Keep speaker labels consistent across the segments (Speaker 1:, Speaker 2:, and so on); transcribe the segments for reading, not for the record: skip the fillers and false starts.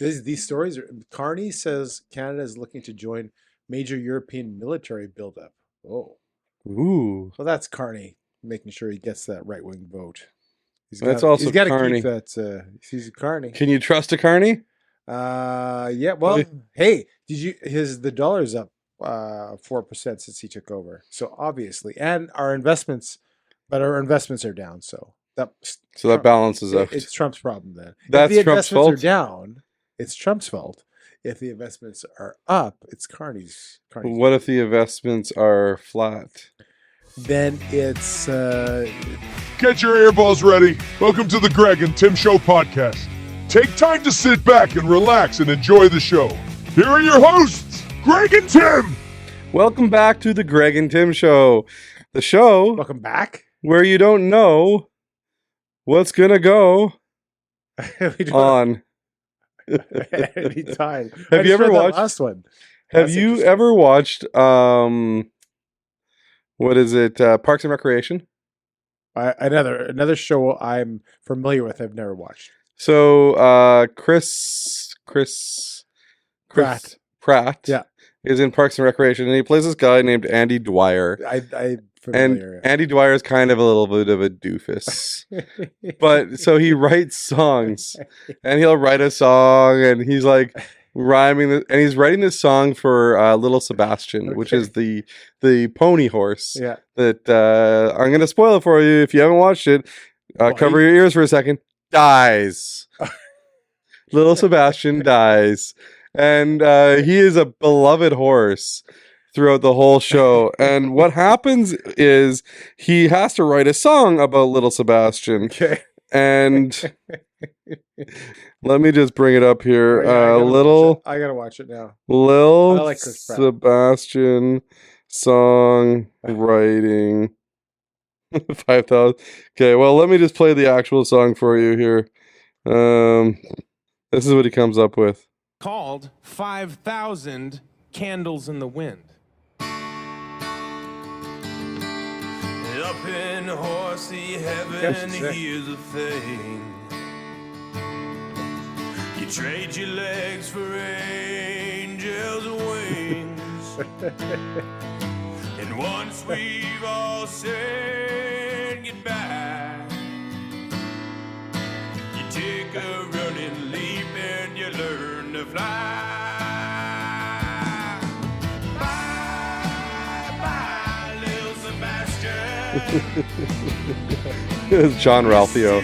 Speaker 1: These stories are. Carney says Canada is looking to join major European military buildup. Oh,
Speaker 2: Ooh,
Speaker 1: well, that's Carney making sure he gets that right wing vote.
Speaker 2: that's also
Speaker 1: He's got to
Speaker 2: Carney.
Speaker 1: keep that. He's a Carney.
Speaker 2: Can you trust a Carney?
Speaker 1: Yeah. Well, hey, the dollar's up 4% since he took over. So obviously, and our investments are down. So
Speaker 2: that balances out.
Speaker 1: It's Trump's problem then.
Speaker 2: That's
Speaker 1: if the
Speaker 2: Trump's
Speaker 1: investments
Speaker 2: fault.
Speaker 1: are down, it's Trump's fault. If the investments are up, it's Carney's.
Speaker 2: What if the investments are flat?
Speaker 1: Then it's
Speaker 3: Get your earballs ready. Welcome to the Greg and Tim Show podcast. Take time to sit back and relax and enjoy the show. Here are your hosts, Greg and Tim.
Speaker 2: Welcome back to the Greg and Tim Show. The show
Speaker 1: welcome back.
Speaker 2: where you don't know what's going to go on.
Speaker 1: Anytime.
Speaker 2: Have you ever watched
Speaker 1: the last one?
Speaker 2: Have you ever watched what is it? Parks and Recreation?
Speaker 1: Another show I'm familiar with. I've never watched.
Speaker 2: So Chris
Speaker 1: Pratt.
Speaker 2: Yeah, is in Parks and Recreation, and he plays this guy named Andy Dwyer.
Speaker 1: I'm familiar.
Speaker 2: And Andy Dwyer is kind of a little bit of a doofus, but so he writes songs, and he'll write a song, and he's like rhyming, and he's writing this song for Little Sebastian, which is the pony horse.
Speaker 1: Yeah.
Speaker 2: That I'm gonna spoil it for you if you haven't watched it. Cover your ears for a second. Dies. Little Sebastian dies, and he is a beloved horse throughout the whole show. And what happens is he has to write a song about Little Sebastian.
Speaker 1: Okay.
Speaker 2: And let me just bring it up here.
Speaker 1: I gotta watch it now.
Speaker 2: Lil
Speaker 1: I like Chris Pratt.
Speaker 2: Sebastian song writing 5,000. Okay, well, let me just play the actual song for you here. This is what he comes up with.
Speaker 4: Called 5,000 Candles in the Wind. Up in horsey heaven, here's a thing. You trade your legs for angels' wings. And once we've all said goodbye, you take a running leap and you learn to fly. Bye, little Sebastian.
Speaker 2: It's John Ralphio.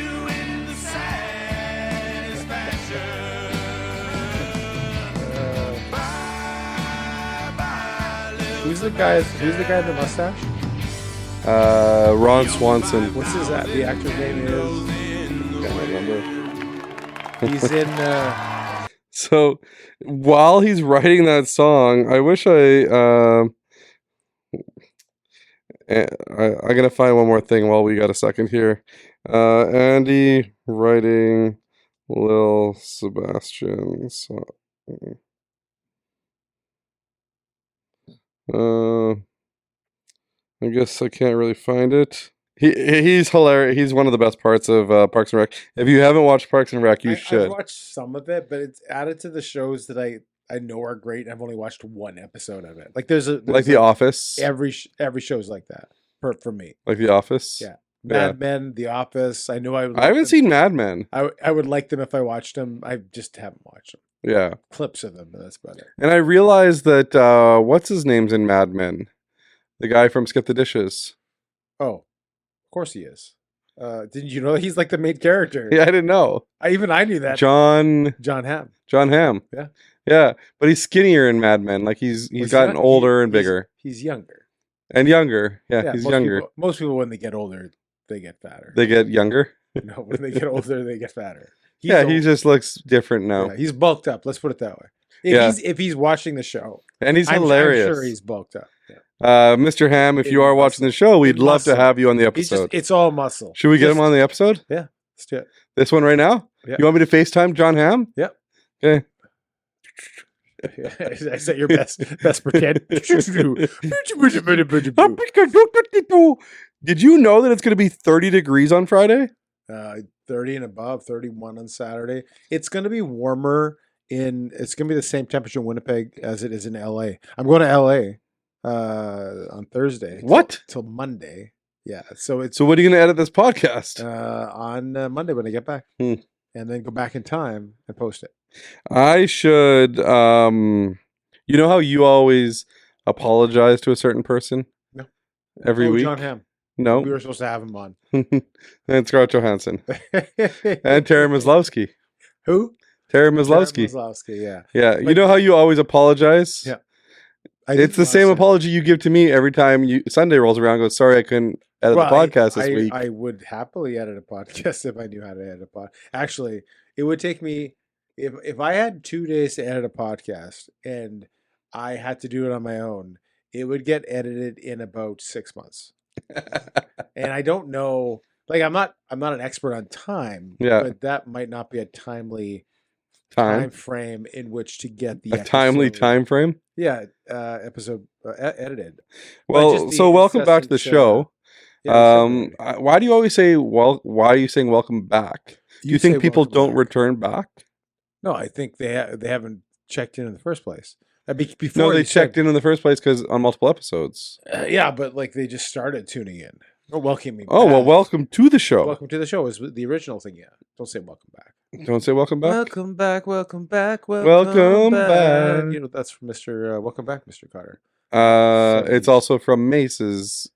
Speaker 1: Who's the guy in the mustache?
Speaker 2: Ron Swanson.
Speaker 1: What's the actor's name is?
Speaker 2: Can't remember.
Speaker 1: He's in
Speaker 2: So while he's writing that song, I wish I'm gonna find one more thing while we got a second here. Andy writing Lil Sebastian song. I guess I can't really find it. He's hilarious. He's one of the best parts of Parks and Rec. If you haven't watched Parks and Rec, you should.
Speaker 1: I've watched some of it, but it's added to the shows that I know are great. And I've only watched one episode of it. Like there's
Speaker 2: The Office.
Speaker 1: Every show's like that for me.
Speaker 2: Like The Office.
Speaker 1: Yeah. Mad Men, The Office. I know I
Speaker 2: haven't seen Mad Men.
Speaker 1: I would like them if I watched them. I just haven't watched them.
Speaker 2: Yeah.
Speaker 1: Clips of them, but that's about it.
Speaker 2: And I realized that what's his name's in Mad Men? The guy from Skip the Dishes.
Speaker 1: Oh, of course he is. Didn't you know he's like the main character?
Speaker 2: Yeah, I didn't know.
Speaker 1: I knew that.
Speaker 2: John
Speaker 1: Hamm.
Speaker 2: John Hamm.
Speaker 1: Yeah.
Speaker 2: Yeah, but he's skinnier in Mad Men. Like he's gotten older and bigger.
Speaker 1: He's younger.
Speaker 2: And younger. Yeah, he's younger.
Speaker 1: Most people when they get older, they get fatter.
Speaker 2: They get younger?
Speaker 1: No, when they get older, they get fatter.
Speaker 2: He just looks different now.
Speaker 1: Yeah, he's bulked up. Let's put it that way. If he's watching the show.
Speaker 2: And he's hilarious.
Speaker 1: I'm sure he's bulked up. Yeah.
Speaker 2: Mr. Ham, if you are watching the show, we'd love to have you on the episode.
Speaker 1: It's all muscle.
Speaker 2: Should we get him on the episode?
Speaker 1: Yeah, let's do it.
Speaker 2: This one right now?
Speaker 1: Yeah.
Speaker 2: You want me to FaceTime John Hamm?
Speaker 1: Yeah.
Speaker 2: Okay.
Speaker 1: Is that your best pretend?
Speaker 2: Did you know that it's going to be 30 degrees on Friday?
Speaker 1: 30 and above, 31 on Saturday. It's going to be warmer it's gonna be the same temperature in Winnipeg as it is in LA. I'm going to LA on Thursday.
Speaker 2: What?
Speaker 1: Till Monday. Yeah. So it's
Speaker 2: So what are you going to edit this podcast?
Speaker 1: on Monday when I get back,
Speaker 2: Hmm.
Speaker 1: and then go back in time and post it.
Speaker 2: I should, you know how you always apologize to a certain person?
Speaker 1: No.
Speaker 2: Every
Speaker 1: Oh,
Speaker 2: week?
Speaker 1: John Hamm.
Speaker 2: No.
Speaker 1: We were supposed to have him on.
Speaker 2: And Scarlett Johansson. And Tara Maslowski.
Speaker 1: Who?
Speaker 2: Tara
Speaker 1: Tara
Speaker 2: Maslowski.
Speaker 1: Maslowski, yeah.
Speaker 2: Yeah. You
Speaker 1: Like-
Speaker 2: know how you always apologize?
Speaker 1: Yeah.
Speaker 2: It's the same apology you give to me every time Sunday rolls around and goes, sorry, I couldn't edit the podcast this week.
Speaker 1: I would happily edit a podcast if I knew how to edit a pod. Actually, it would take me if I had 2 days to edit a podcast and I had to do it on my own, it would get edited in about 6 months. And I don't know, like I'm not an expert on time,
Speaker 2: Yeah.
Speaker 1: but that might not be a timely time frame in which to get the
Speaker 2: A timely
Speaker 1: episode-
Speaker 2: time frame?
Speaker 1: Yeah, episode edited.
Speaker 2: Well,
Speaker 1: just the
Speaker 2: so welcome back to the
Speaker 1: incessant,
Speaker 2: show.
Speaker 1: Yeah, exactly.
Speaker 2: Why do you always say, why are you saying welcome back? Do you think
Speaker 1: say
Speaker 2: people
Speaker 1: welcome
Speaker 2: don't
Speaker 1: back.
Speaker 2: return back?
Speaker 1: No, I think they haven't checked in the first place. Before
Speaker 2: No, they
Speaker 1: you
Speaker 2: checked
Speaker 1: said,
Speaker 2: in the first place because on multiple episodes.
Speaker 1: Yeah, but like they just started tuning in or welcoming.
Speaker 2: Oh, well,
Speaker 1: back.
Speaker 2: welcome to the show.
Speaker 1: Welcome to the show is the original thing. Yeah, don't say welcome back.
Speaker 2: Don't say welcome back.
Speaker 1: Welcome back. Welcome back.
Speaker 2: Welcome back.
Speaker 1: You know that's from Mr. Welcome back, Mr. Carter.
Speaker 2: It's also from Mace's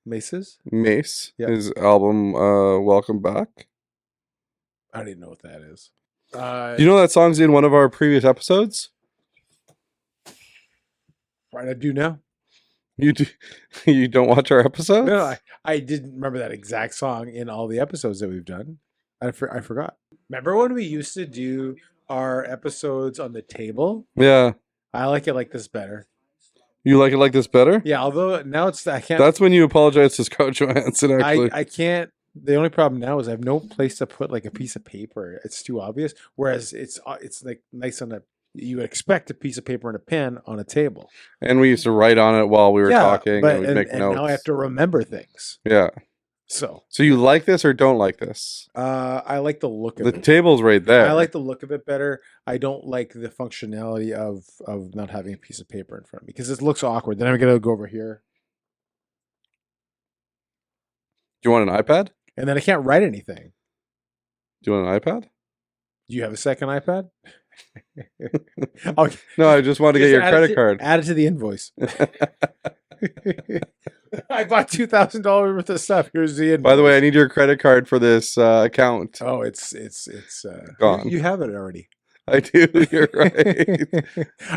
Speaker 1: Maces.
Speaker 2: Mace,
Speaker 1: Yeah.
Speaker 2: his album Welcome Back.
Speaker 1: I don't even know what that is.
Speaker 2: Do you know that song's in one of our previous episodes?
Speaker 1: Right, I do now.
Speaker 2: You do, you don't watch our episodes?
Speaker 1: No, I didn't remember that exact song in all the episodes that we've done. I forgot. Remember when we used to do our episodes on the table?
Speaker 2: Yeah.
Speaker 1: I like it like this better.
Speaker 2: You like it like this better?
Speaker 1: Yeah, although now I can't.
Speaker 2: That's when you apologize to Scarlett Johansson, actually.
Speaker 1: I can't. The only problem now is I have no place to put like a piece of paper. It's too obvious. Whereas it's like nice on a. You would expect a piece of paper and a pen on a table.
Speaker 2: And we used to write on it while we were talking.
Speaker 1: but
Speaker 2: and we'd make notes.
Speaker 1: now I have to remember things.
Speaker 2: Yeah.
Speaker 1: So
Speaker 2: So you like this or don't like this?
Speaker 1: I like the look of
Speaker 2: The
Speaker 1: it.
Speaker 2: table's right there.
Speaker 1: I like the look of it better. I don't like the functionality of not having a piece of paper in front of me because it looks awkward. Then I'm gonna go over here,
Speaker 2: Do you want an iPad?
Speaker 1: and then I can't write anything.
Speaker 2: Do you want an iPad?
Speaker 1: Do you have a second iPad? Okay.
Speaker 2: No, I just wanted to get
Speaker 1: Just
Speaker 2: your
Speaker 1: add it
Speaker 2: credit
Speaker 1: to-
Speaker 2: card.
Speaker 1: Add it to the invoice. I bought $2,000 worth of stuff. Here's the invoice.
Speaker 2: By the way, I need your credit card for this account.
Speaker 1: Oh, it's
Speaker 2: Gone.
Speaker 1: You have it already.
Speaker 2: I do. You're right.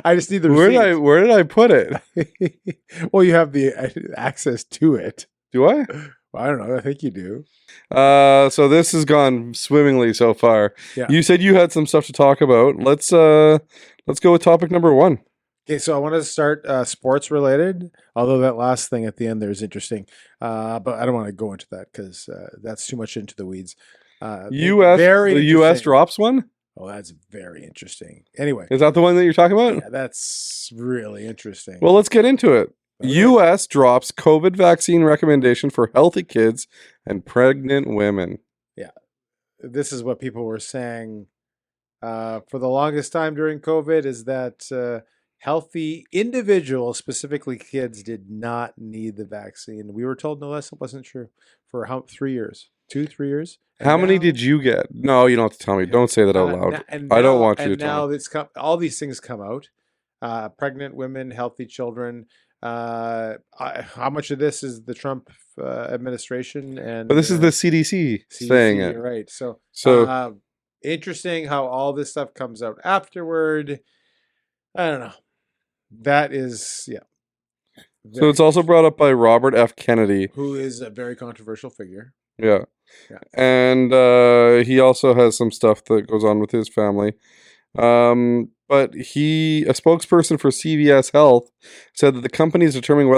Speaker 1: I just need the
Speaker 2: Where
Speaker 1: receipt.
Speaker 2: where did I put it?
Speaker 1: Well, you have the access to it.
Speaker 2: Do I?
Speaker 1: Well, I don't know. I think you do.
Speaker 2: So this has gone swimmingly so far.
Speaker 1: Yeah.
Speaker 2: You said you had some stuff to talk about. Let's go with topic number 1.
Speaker 1: Okay, so I wanted to start sports related, although that last thing at the end there is interesting. But I don't want to go into that because that's too much into the weeds.
Speaker 2: US
Speaker 1: very
Speaker 2: the US
Speaker 1: interesting.
Speaker 2: drops one?
Speaker 1: Oh, that's very interesting. Anyway,
Speaker 2: Is that the one that you're talking about?
Speaker 1: yeah, that's really interesting.
Speaker 2: Well, let's get into it.
Speaker 1: Okay.
Speaker 2: US drops COVID vaccine recommendation for healthy kids and pregnant women.
Speaker 1: This is what people were saying for the longest time during COVID is that healthy individuals, specifically kids, did not need the vaccine. We were told no less it wasn't true for 3 years, 2-3 years. And
Speaker 2: How many
Speaker 1: now-
Speaker 2: did you get? No, you don't have to tell me. Don't say that out
Speaker 1: Uh,
Speaker 2: loud.
Speaker 1: na- and
Speaker 2: I don't
Speaker 1: now-
Speaker 2: want you
Speaker 1: and
Speaker 2: to tell
Speaker 1: now it's all these things come out. Pregnant women, healthy children. How much of this is the Trump administration? And
Speaker 2: But this is the CDC saying it.
Speaker 1: you're right? So
Speaker 2: So
Speaker 1: interesting how all this stuff comes out afterward. I don't know. That is
Speaker 2: so it's also brought up by Robert F. Kennedy.
Speaker 1: who is a very controversial figure.
Speaker 2: Yeah.
Speaker 1: Yeah.
Speaker 2: And he also has some stuff that goes on with his family. But a spokesperson for CVS Health said that the company is determining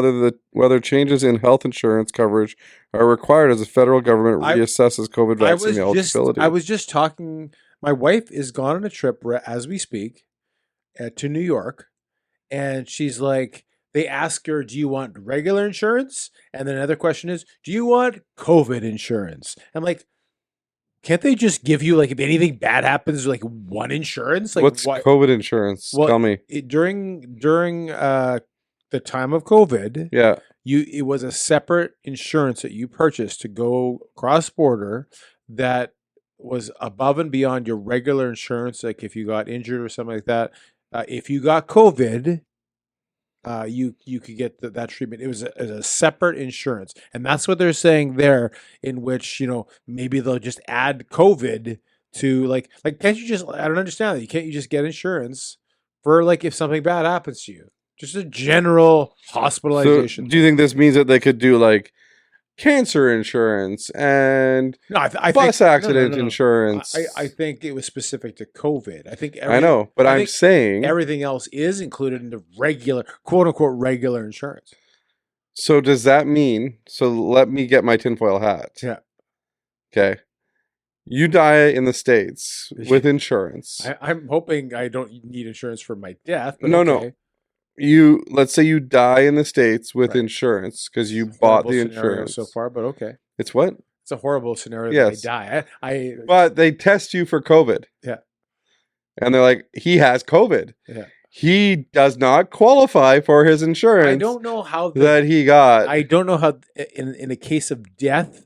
Speaker 2: whether changes in health insurance coverage are required as the federal government
Speaker 1: I-
Speaker 2: reassesses COVID vaccine eligibility.
Speaker 1: I was just talking. My wife is gone on a trip as we speak to New York, and she's like, they ask her, "Do you want regular insurance?" And then another question is, "Do you want COVID insurance?" I'm like, Can't they just give you like if anything bad happens, like one insurance? Like
Speaker 2: What's
Speaker 1: why-
Speaker 2: COVID insurance?
Speaker 1: Well,
Speaker 2: Tell me.
Speaker 1: during the time of COVID,
Speaker 2: Yeah.
Speaker 1: it was a separate insurance that you purchased to go cross border that was above and beyond your regular insurance. Like if you got injured or something like that, if you got COVID, you could get that treatment. It was a separate insurance, and that's what they're saying there. In which maybe they'll just add COVID to like can't you just? I don't understand that. Can't you just get insurance for like if something bad happens to you? Just a general
Speaker 2: So
Speaker 1: hospitalization.
Speaker 2: do you think this means that they could do like cancer insurance and
Speaker 1: No, I
Speaker 2: bus
Speaker 1: think,
Speaker 2: accident
Speaker 1: no.
Speaker 2: insurance?
Speaker 1: I think it was specific to COVID. I think
Speaker 2: I know, but
Speaker 1: I
Speaker 2: I'm
Speaker 1: think
Speaker 2: saying.
Speaker 1: everything else is included in the regular, quote unquote, regular insurance.
Speaker 2: So does that mean? So let me get my tinfoil hat.
Speaker 1: Yeah.
Speaker 2: Okay. You die in the States with insurance.
Speaker 1: I'm hoping I don't need insurance for my death. But
Speaker 2: No.
Speaker 1: okay.
Speaker 2: Let's say you die in the States with
Speaker 1: Right.
Speaker 2: insurance because you bought
Speaker 1: Horrible
Speaker 2: the
Speaker 1: scenario
Speaker 2: insurance.
Speaker 1: so far, but okay.
Speaker 2: It's what?
Speaker 1: It's a horrible scenario
Speaker 2: Yes.
Speaker 1: that I die.
Speaker 2: But they test you for COVID.
Speaker 1: Yeah.
Speaker 2: And they're like, he has COVID.
Speaker 1: Yeah.
Speaker 2: He does not qualify for his insurance
Speaker 1: I don't know how
Speaker 2: that he got
Speaker 1: I don't know how in a case of death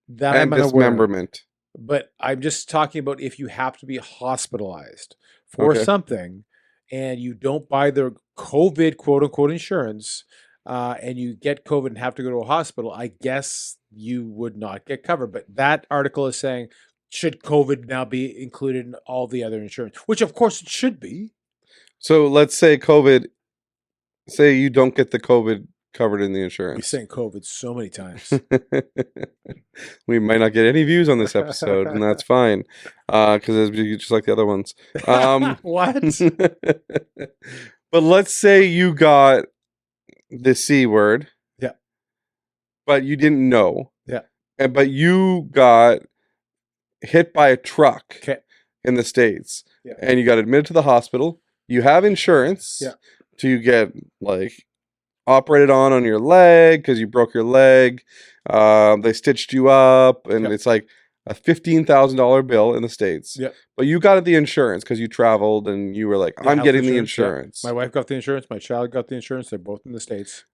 Speaker 1: that
Speaker 2: and
Speaker 1: I'm unaware.
Speaker 2: dismemberment.
Speaker 1: But I'm just talking about if you have to be hospitalized for
Speaker 2: Okay.
Speaker 1: something and you don't buy the COVID quote unquote insurance and you get COVID and have to go to a hospital, I guess you would not get covered. But that article is saying, should COVID now be included in all the other insurance? Which of course it should be.
Speaker 2: So let's say say you don't get the COVID covered in the
Speaker 1: We're
Speaker 2: insurance.
Speaker 1: saying COVID so many times.
Speaker 2: We might not get any views on this episode, and that's fine, because it's just like the other ones.
Speaker 1: What?
Speaker 2: But let's say you got the C word,
Speaker 1: Yeah.
Speaker 2: but you didn't know,
Speaker 1: Yeah.
Speaker 2: but you got hit by a truck
Speaker 1: Okay.
Speaker 2: in the States,
Speaker 1: Yeah.
Speaker 2: and you got admitted to the hospital. You have insurance
Speaker 1: Yeah.
Speaker 2: to get like operated on your leg because you broke your leg. They stitched you up, and
Speaker 1: Yep.
Speaker 2: it's like a $15,000 bill in the States.
Speaker 1: Yep.
Speaker 2: But you got the insurance because you traveled and you were like,
Speaker 1: Yeah,
Speaker 2: I'm
Speaker 1: health
Speaker 2: getting the
Speaker 1: yeah.
Speaker 2: insurance.
Speaker 1: My wife got the insurance. My child got the insurance. They're both in the States.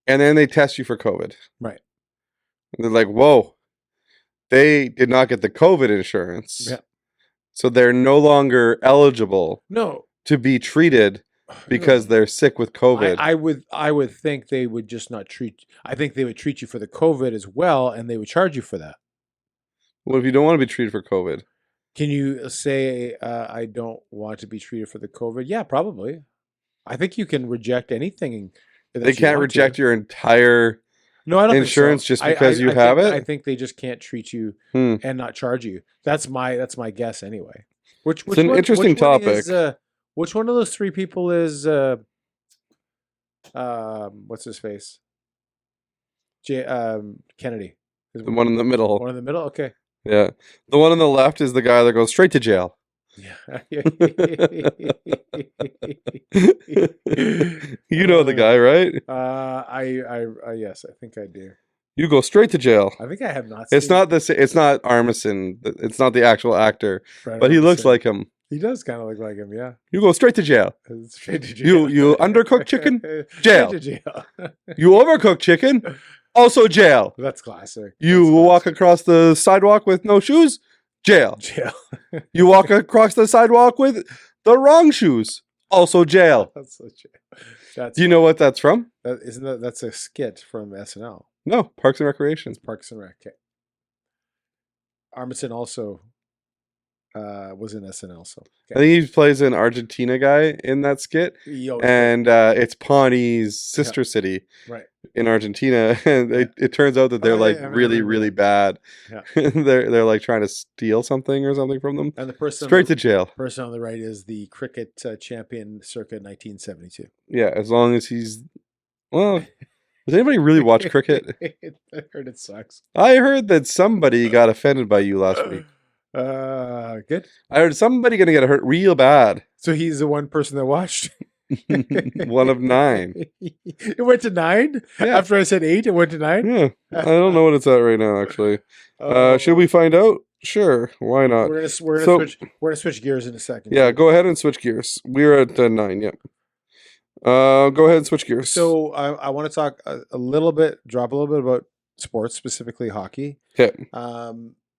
Speaker 2: And then they test you for COVID.
Speaker 1: Right.
Speaker 2: And they're like, whoa, they did not get the COVID insurance.
Speaker 1: Yeah.
Speaker 2: So they're no longer eligible
Speaker 1: No.
Speaker 2: to be treated because they're sick with COVID.
Speaker 1: I would think they would just not treat. I think they would treat you for the COVID as well, and they would charge you for that.
Speaker 2: What if you don't want to be treated for COVID?
Speaker 1: Can you say I don't want to be treated for the COVID? Yeah, probably. I think you can reject anything. that
Speaker 2: They
Speaker 1: you
Speaker 2: can't
Speaker 1: want to.
Speaker 2: reject your entire.
Speaker 1: No, I don't
Speaker 2: insurance
Speaker 1: think so.
Speaker 2: just because you have
Speaker 1: think,
Speaker 2: it?
Speaker 1: I think they just can't treat you
Speaker 2: Hmm.
Speaker 1: and not charge you. That's my guess anyway. Which
Speaker 2: It's an interesting
Speaker 1: which one
Speaker 2: topic.
Speaker 1: is, which one of those three people is what's his face? Kennedy. Is
Speaker 2: The one in the middle.
Speaker 1: one in the middle? Okay.
Speaker 2: Yeah. The one on the left is the guy that goes straight to jail.
Speaker 1: Yeah.
Speaker 2: You know the guy, right?
Speaker 1: I yes, I think I do.
Speaker 2: You go straight to jail.
Speaker 1: I think I have not.
Speaker 2: It's
Speaker 1: seen
Speaker 2: not it's not Armisen. It's not the actual actor,
Speaker 1: Brad
Speaker 2: but he looks
Speaker 1: Armisen.
Speaker 2: like him.
Speaker 1: He does kind of look like him. Yeah.
Speaker 2: You go straight to jail.
Speaker 1: Straight to jail.
Speaker 2: You undercooked chicken?
Speaker 1: Straight
Speaker 2: Jail.
Speaker 1: to jail.
Speaker 2: You overcooked chicken? Also jail.
Speaker 1: That's classic.
Speaker 2: You
Speaker 1: That's
Speaker 2: walk
Speaker 1: classic.
Speaker 2: across the sidewalk with no shoes? Jail.
Speaker 1: Jail.
Speaker 2: You walk across the sidewalk with the wrong shoes? Also jail.
Speaker 1: That's so jail. That's
Speaker 2: Do you know what that's from?
Speaker 1: that's a skit from SNL.
Speaker 2: No, Parks and Recreation.
Speaker 1: It's Parks and Rec. Okay. Armisen also was in SNL. So
Speaker 2: I think he plays an Argentina guy in that skit.
Speaker 1: Yo,
Speaker 2: And it's Pawnee's sister city
Speaker 1: right.
Speaker 2: in Argentina. And it turns out that they're
Speaker 1: Oh,
Speaker 2: like
Speaker 1: yeah, I
Speaker 2: really,
Speaker 1: remember
Speaker 2: really
Speaker 1: that.
Speaker 2: bad.
Speaker 1: Yeah.
Speaker 2: they're like trying to steal something or something from them.
Speaker 1: And the person
Speaker 2: Straight to jail.
Speaker 1: person on the right is the cricket champion circa 1972.
Speaker 2: Yeah, as long as he's well. Does anybody really watch cricket?
Speaker 1: I heard it sucks.
Speaker 2: I heard that somebody got offended by you last week.
Speaker 1: Good.
Speaker 2: I heard somebody gonna get hurt real bad.
Speaker 1: So he's the one person that watched.
Speaker 2: One of 9.
Speaker 1: It went to 9
Speaker 2: Yeah.
Speaker 1: after I said 8. It went to 9.
Speaker 2: Yeah, I don't know what it's at right now. Actually,
Speaker 1: Oh.
Speaker 2: should we find out? Sure, why not?
Speaker 1: We're gonna switch gears in a second.
Speaker 2: Yeah, go ahead and switch gears. We're at 9. Yep. Go ahead and switch gears.
Speaker 1: So I want to talk a little bit, drop a little bit about sports, specifically hockey.
Speaker 2: Okay.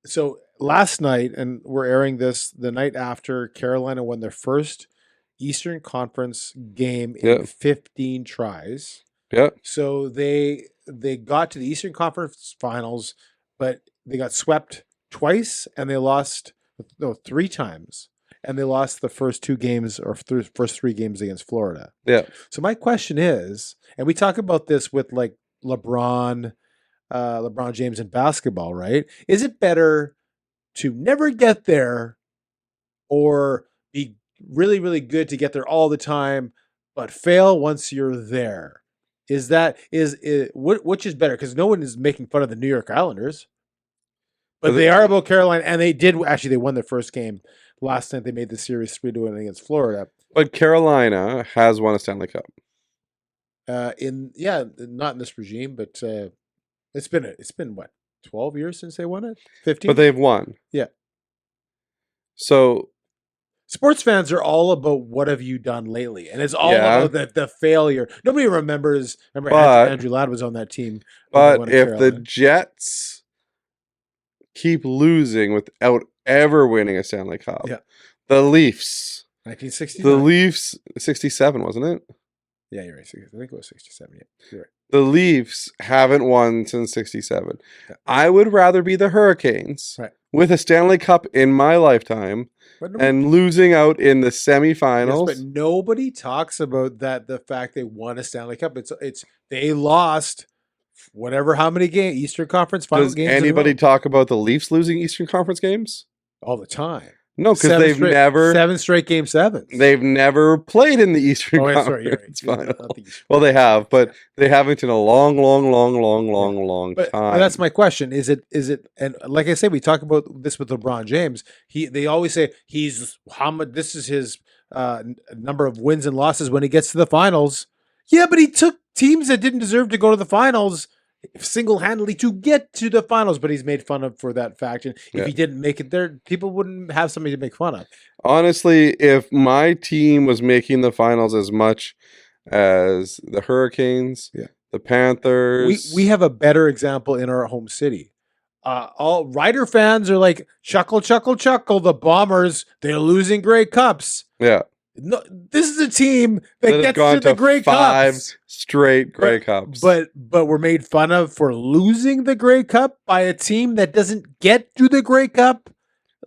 Speaker 1: So last night, and we're airing this the night after Carolina won their first Eastern Conference game in 15 tries.
Speaker 2: Yeah.
Speaker 1: So they got to the Eastern Conference Finals, but they got swept twice, and they lost 3 times, and they lost the first 2 games or first 3 games against Florida.
Speaker 2: Yeah.
Speaker 1: So my question is, and we talk about this with like LeBron James in basketball, right? Is it better to never get there or be really, really good to get there all the time, but fail once you're there? Which is better? Because no one is making fun of the New York Islanders, but they are about Carolina, and they won their first game last night. They made the series 3-1 against Florida.
Speaker 2: But Carolina has won a Stanley Cup.
Speaker 1: Not in this regime, but it's been what, 12 years since they won it? 15?
Speaker 2: But they've won.
Speaker 1: Yeah.
Speaker 2: So
Speaker 1: sports fans are all about what have you done lately, and it's all about the failure. Nobody remembers. Andrew Ladd was on that team.
Speaker 2: But if the Jets keep losing without ever winning a Stanley Cup, the Leafs,
Speaker 1: 1969,
Speaker 2: the Leafs, 67, wasn't it?
Speaker 1: Yeah, you're right. I think it was 67. Yeah, you're right.
Speaker 2: The Leafs haven't won since 67.
Speaker 1: Yeah.
Speaker 2: I would rather be the Hurricanes with a Stanley Cup in my lifetime and losing out in the semifinals.
Speaker 1: Yes, but nobody talks about that. The fact they won a Stanley Cup. It's they lost how many games, Eastern Conference Finals games.
Speaker 2: Does anybody talk about the Leafs losing Eastern Conference games?
Speaker 1: All the time.
Speaker 2: No, because they've never
Speaker 1: 7 straight game 7s.
Speaker 2: They've never played in the Eastern Conference Final. Well, they have, but they haven't in a long time.
Speaker 1: But that's my question. Is it? And like I said, we talk about this with LeBron James. They always say this is his number of wins and losses when he gets to the finals. Yeah, but he took teams that didn't deserve to go to the finals single-handedly to get to the finals, but he's made fun of for that fact. And if he didn't make it there, people wouldn't have somebody to make fun of.
Speaker 2: Honestly, if my team was making the finals as much as the Hurricanes, the Panthers,
Speaker 1: we have a better example in our home city. All Rider fans are like, chuckle, chuckle, chuckle. The Bombers, they're losing Grey Cups.
Speaker 2: Yeah.
Speaker 1: No, this is a team that gets to the Grey Cups.
Speaker 2: 5 straight Grey Cups.
Speaker 1: But we're made fun of for losing the Grey Cup by a team that doesn't get to the Grey Cup.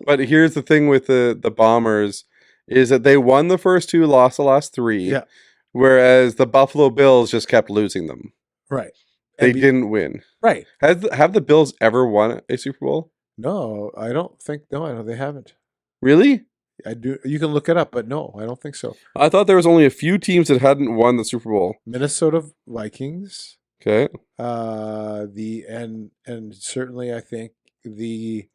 Speaker 2: But here's the thing with the Bombers is that they won the first 2, lost the last 3.
Speaker 1: Yeah.
Speaker 2: Whereas the Buffalo Bills just kept losing them.
Speaker 1: Right.
Speaker 2: They didn't win.
Speaker 1: Right.
Speaker 2: Have the Bills ever won a Super Bowl?
Speaker 1: No, I don't think. No, I know they haven't.
Speaker 2: Really?
Speaker 1: I do. You can look it up, but no, I don't think so.
Speaker 2: I thought there was only a few teams that hadn't won the Super Bowl.
Speaker 1: Minnesota Vikings.
Speaker 2: Okay.
Speaker 1: And certainly I think the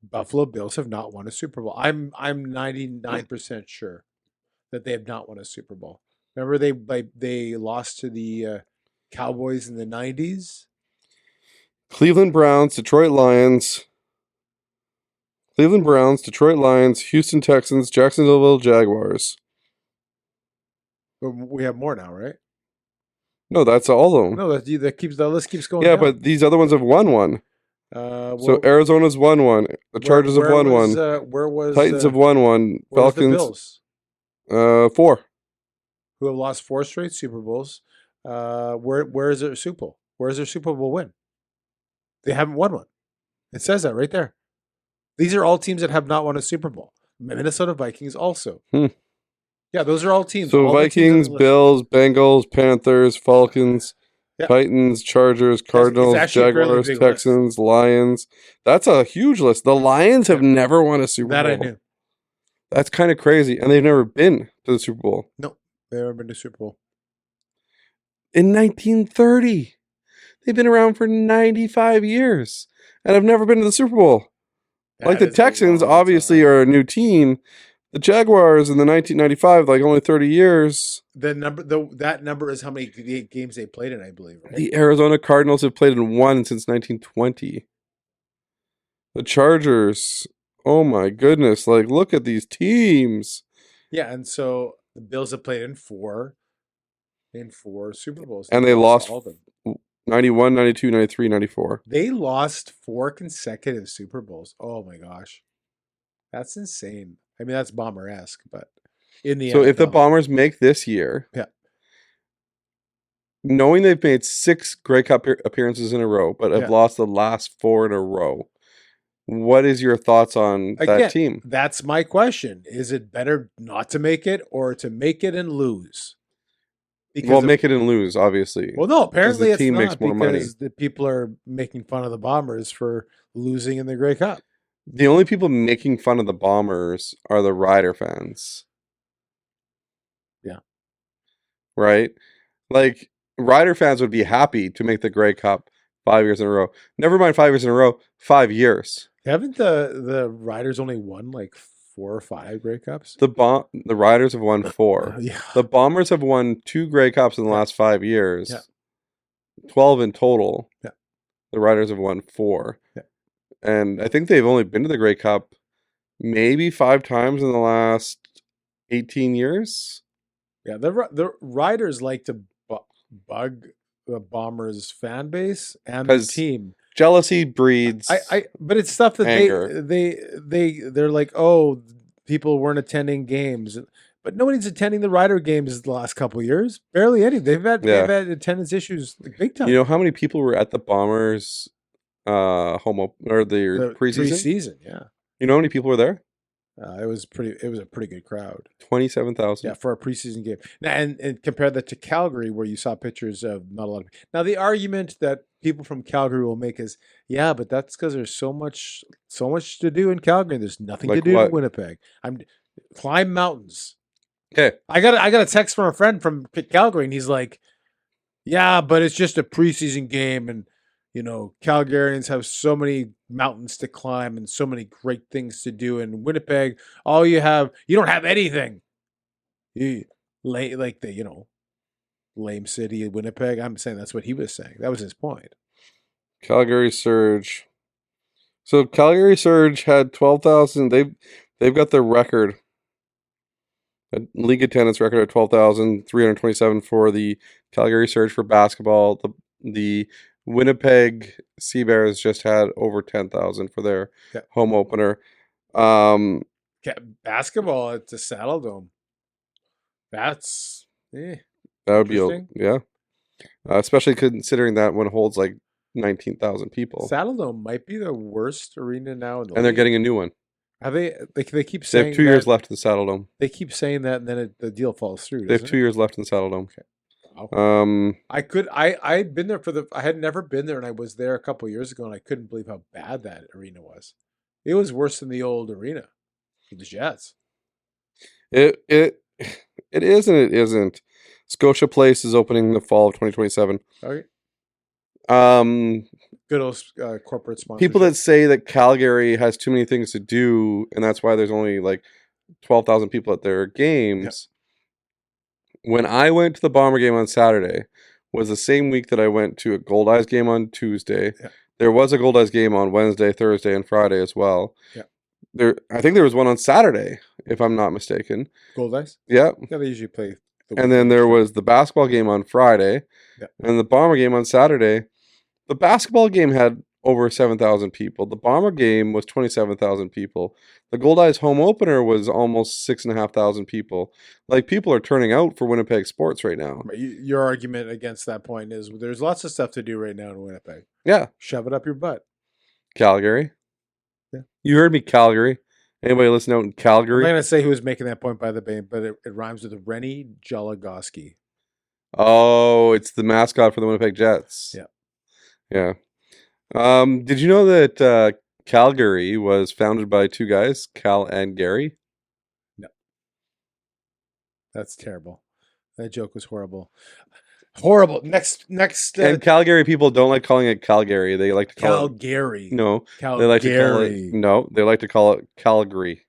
Speaker 1: Buffalo Bills have not won a Super Bowl. I'm 99% sure that they have not won a Super Bowl. Remember they lost to the Cowboys in the 90s?
Speaker 2: Cleveland Browns, Detroit Lions, Houston Texans, Jacksonville Jaguars.
Speaker 1: But we have more now, right?
Speaker 2: No, that's all of them.
Speaker 1: No, the list keeps going.
Speaker 2: Yeah,
Speaker 1: down.
Speaker 2: but these other ones have won one. So Arizona's won one. The Chargers have won one.
Speaker 1: Where was
Speaker 2: Titans have won one. Falcons.
Speaker 1: The Bills?
Speaker 2: 4.
Speaker 1: Who have lost 4 straight Super Bowls. Where is their Super Bowl? Where is their Super Bowl win? They haven't won one. It says that right there. These are all teams that have not won a Super Bowl. Minnesota Vikings also. Yeah, those are all teams.
Speaker 2: So
Speaker 1: all
Speaker 2: Vikings, Bills, Bengals, Panthers, Falcons, Titans, Chargers, Cardinals, Jaguars, Texans, Lions. That's a huge list. The Lions have never won a Super Bowl.
Speaker 1: That I knew.
Speaker 2: That's kind of crazy. And they've never been to the Super Bowl.
Speaker 1: No, they've never been to Super Bowl.
Speaker 2: In 1930. They've been around for 95 years and have never been to the Super Bowl. Like the Texans obviously are a new team. The Jaguars in the 1995, like only 30 years.
Speaker 1: That number is how many games they played in, I believe. Right?
Speaker 2: The Arizona Cardinals have played in 1 since 1920. The Chargers. Oh my goodness! Like, look at these teams.
Speaker 1: Yeah, and so the Bills have played in four Super Bowls.
Speaker 2: And they lost
Speaker 1: all of them.
Speaker 2: 91, 92, 93, 94.
Speaker 1: They lost 4 consecutive Super Bowls. Oh my gosh. That's insane. I mean, that's Bomber-esque, but in the
Speaker 2: So if the
Speaker 1: NFL.
Speaker 2: Bombers make this year,
Speaker 1: Yeah.
Speaker 2: knowing they've made 6 Grey Cup appearances in a row, but have
Speaker 1: Yeah.
Speaker 2: lost the last 4 in a row, what is your thoughts on
Speaker 1: Again,
Speaker 2: that team?
Speaker 1: That's my question. Is it better not to make it or to make it and lose?
Speaker 2: Well, make it and lose, obviously.
Speaker 1: Well, no, apparently
Speaker 2: the
Speaker 1: it's
Speaker 2: team
Speaker 1: not
Speaker 2: makes more money.
Speaker 1: because the people are making fun of the Bombers for losing in the Grey Cup.
Speaker 2: The only people making fun of the Bombers are the Rider fans.
Speaker 1: Yeah.
Speaker 2: Right? Like, Rider fans would be happy to make the Grey Cup 5 years in a row. Never mind 5 years in a row, 5 years.
Speaker 1: Haven't the Riders only won like 4 or 5 Grey Cups?
Speaker 2: The Riders have won 4.
Speaker 1: Yeah.
Speaker 2: The Bombers have won 2 Grey Cups in the last 5 years.
Speaker 1: Yeah.
Speaker 2: 12 in total.
Speaker 1: Yeah.
Speaker 2: The Riders have won 4.
Speaker 1: Yeah.
Speaker 2: And I think they've only been to the Grey Cup maybe 5 times in the last 18 years.
Speaker 1: Yeah, the Riders like to bug the Bombers fan base and the
Speaker 2: 'Cause
Speaker 1: team.
Speaker 2: Jealousy breeds
Speaker 1: But it's stuff that
Speaker 2: anger.
Speaker 1: they're like, oh, people weren't attending games, but nobody's attending the Rider games the last couple of years. Barely any. They've had attendance issues like, big time.
Speaker 2: You know how many people were at the Bombers the preseason?
Speaker 1: Yeah.
Speaker 2: You know how many people were there?
Speaker 1: It was a pretty good crowd.
Speaker 2: 27,000.
Speaker 1: Yeah, for a preseason game. Now, and compare that to Calgary, where you saw pictures of not a lot of. Now, the argument that people from Calgary will make is, yeah, but that's because there's so much to do in Calgary. And there's nothing
Speaker 2: Like
Speaker 1: to do
Speaker 2: what?
Speaker 1: in Winnipeg. Climb mountains.
Speaker 2: Okay.
Speaker 1: I got a text from a friend from Calgary, and he's like, yeah, but it's just a preseason game, and Calgarians have so many mountains to climb and so many great things to do. In Winnipeg, you don't have anything. Lame city of Winnipeg. I'm saying that's what he was saying. That was his point.
Speaker 2: Calgary Surge. So Calgary Surge had 12,000. They've got their record. A league attendance record of 12,327 for the Calgary Surge for basketball. The Winnipeg Sea Bears just had over 10,000 for their home opener.
Speaker 1: Basketball at the Saddle Dome. That's
Speaker 2: that would be especially considering that one holds like 19,000 people.
Speaker 1: Saddle Dome might be the worst arena now in the
Speaker 2: and they're getting a new one.
Speaker 1: Have they keep
Speaker 2: They
Speaker 1: saying
Speaker 2: have 2 years left in the Saddle Dome.
Speaker 1: They keep saying that, and then the deal falls through.
Speaker 2: They have 2 years left in the Saddle Dome.
Speaker 1: Okay. Wow.
Speaker 2: I
Speaker 1: I'd been there I had never been there, and I was there a couple of years ago, and I couldn't believe how bad that arena was. It was worse than the old arena for the Jets.
Speaker 2: It is and it isn't. Scotia Place is opening in the fall of 2027.
Speaker 1: Okay. Good old corporate sponsorship.
Speaker 2: People that say that Calgary has too many things to do, and that's why there's only like 12,000 people at their games. When I went to the Bomber game on Saturday, was the same week that I went to a Gold Eyes game on Tuesday.
Speaker 1: Yeah.
Speaker 2: There was a Gold Eyes game on Wednesday, Thursday, and Friday as well.
Speaker 1: Yeah.
Speaker 2: I think there was one on Saturday, if I'm not mistaken.
Speaker 1: Gold Eyes?
Speaker 2: Yeah.
Speaker 1: Yeah, they usually play.
Speaker 2: And then there was the basketball game on Friday, and the Bomber game on Saturday. The basketball game had over 7,000 people. The Bomber game was 27,000 people. The Gold Eyes home opener was almost 6,500 people. Like, people are turning out for Winnipeg sports right now.
Speaker 1: Your argument against that point is there's lots of stuff to do right now in Winnipeg.
Speaker 2: Yeah.
Speaker 1: Shove it up your butt.
Speaker 2: Calgary.
Speaker 1: Yeah.
Speaker 2: You heard me, Calgary. Anybody listen out in Calgary?
Speaker 1: I'm not going to say who was making that point by the bay, but it rhymes with Rennie Jalagoski.
Speaker 2: Oh, it's the mascot for the Winnipeg Jets.
Speaker 1: Yeah.
Speaker 2: Yeah. Did you know that Calgary was founded by 2 guys, Cal and Gary?
Speaker 1: No. That's terrible. That joke was horrible. Horrible. Next.
Speaker 2: And Calgary people don't like calling it Calgary. They like to call
Speaker 1: Calgary.
Speaker 2: it... No.
Speaker 1: Calgary.
Speaker 2: They like to call it... No. They like to call it Calgary.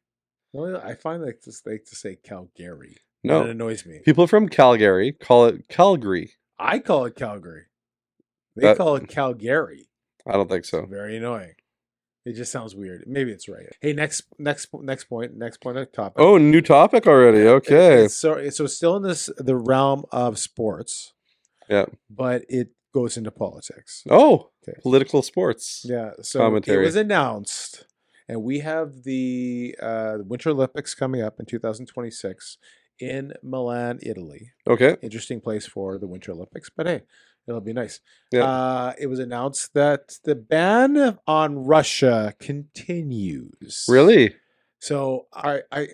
Speaker 1: No, I find like to say Calgary.
Speaker 2: No.
Speaker 1: It annoys me.
Speaker 2: People from Calgary call it Calgary.
Speaker 1: I call it Calgary. They call it Calgary.
Speaker 2: I don't think so.
Speaker 1: It's very annoying. It just sounds weird. Maybe it's right. Hey, next point of topic.
Speaker 2: Oh, new topic already. Okay.
Speaker 1: So it's still in the realm of sports.
Speaker 2: Yeah.
Speaker 1: But it goes into politics.
Speaker 2: Oh,
Speaker 1: Okay.
Speaker 2: political sports.
Speaker 1: Yeah. So
Speaker 2: Commentary.
Speaker 1: it was announced, and we have the Winter Olympics coming up in 2026 in Milan, Italy.
Speaker 2: Okay.
Speaker 1: Interesting place for the Winter Olympics, but hey, it'll be nice.
Speaker 2: Yeah.
Speaker 1: It was announced that the ban on Russia continues.
Speaker 2: Really?
Speaker 1: So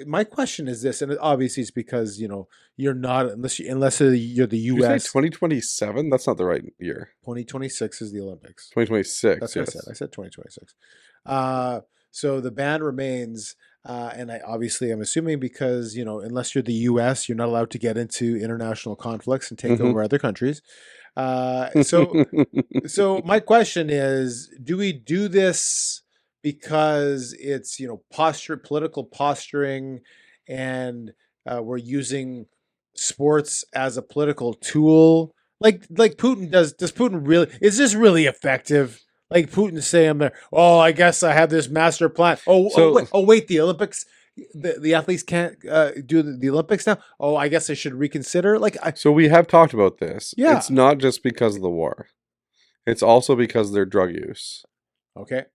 Speaker 1: my question is this, and obviously it's because you're not unless you're the
Speaker 2: Did you
Speaker 1: U.S.
Speaker 2: say 2027? That's not the right year.
Speaker 1: 2026 is the Olympics.
Speaker 2: 2026.
Speaker 1: That's what
Speaker 2: yes.
Speaker 1: I said. I said 2026. So the ban remains, and I'm assuming because unless you're the U.S., you're not allowed to get into international conflicts and take
Speaker 2: Mhm.
Speaker 1: over other countries. So my question is, do we do this because it's political posturing, and we're using sports as a political tool? Like Putin does Putin really, is this really effective? Like Putin saying there, oh, I guess I have this master plan. Wait, the Olympics, the athletes can't do the Olympics now. Oh, I guess I should reconsider.
Speaker 2: So we have talked about this.
Speaker 1: Yeah.
Speaker 2: It's not just because of the war. It's also because of their drug use.
Speaker 1: Okay.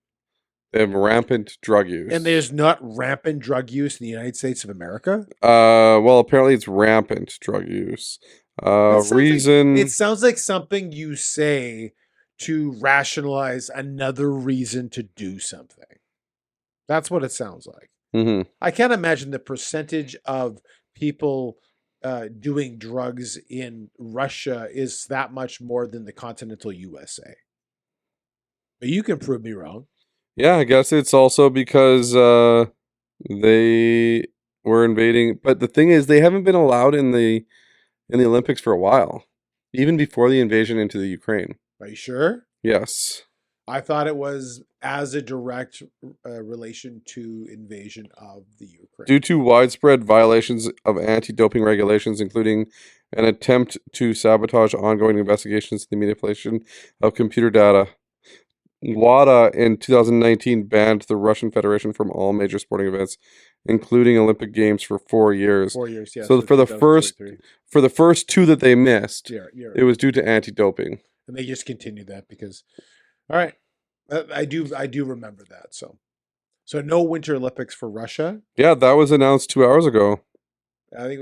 Speaker 2: They have rampant drug use.
Speaker 1: And there's not rampant drug use in the United States of America.
Speaker 2: Well, apparently it's rampant drug use.
Speaker 1: It sounds like something you say to rationalize another reason to do something. That's what it sounds like.
Speaker 2: Mhm.
Speaker 1: I can't imagine the percentage of people doing drugs in Russia is that much more than the continental USA. But you can prove me wrong.
Speaker 2: Yeah, I guess it's also because they were invading. But the thing is, they haven't been allowed in the Olympics for a while, even before the invasion into the Ukraine.
Speaker 1: Are you sure?
Speaker 2: Yes.
Speaker 1: I thought it was as a direct relation to invasion of the Ukraine.
Speaker 2: Due to widespread violations of anti-doping regulations, including an attempt to sabotage ongoing investigations into the manipulation of computer data, WADA in 2019 banned the Russian Federation from all major sporting events, including Olympic Games, for 4 years.
Speaker 1: 4 years, yeah.
Speaker 2: So for the first two that they missed, it was due to anti-doping.
Speaker 1: And they just continued that because, all right, I do remember that. So no Winter Olympics for Russia.
Speaker 2: Yeah, that was announced 2 hours ago.
Speaker 1: I think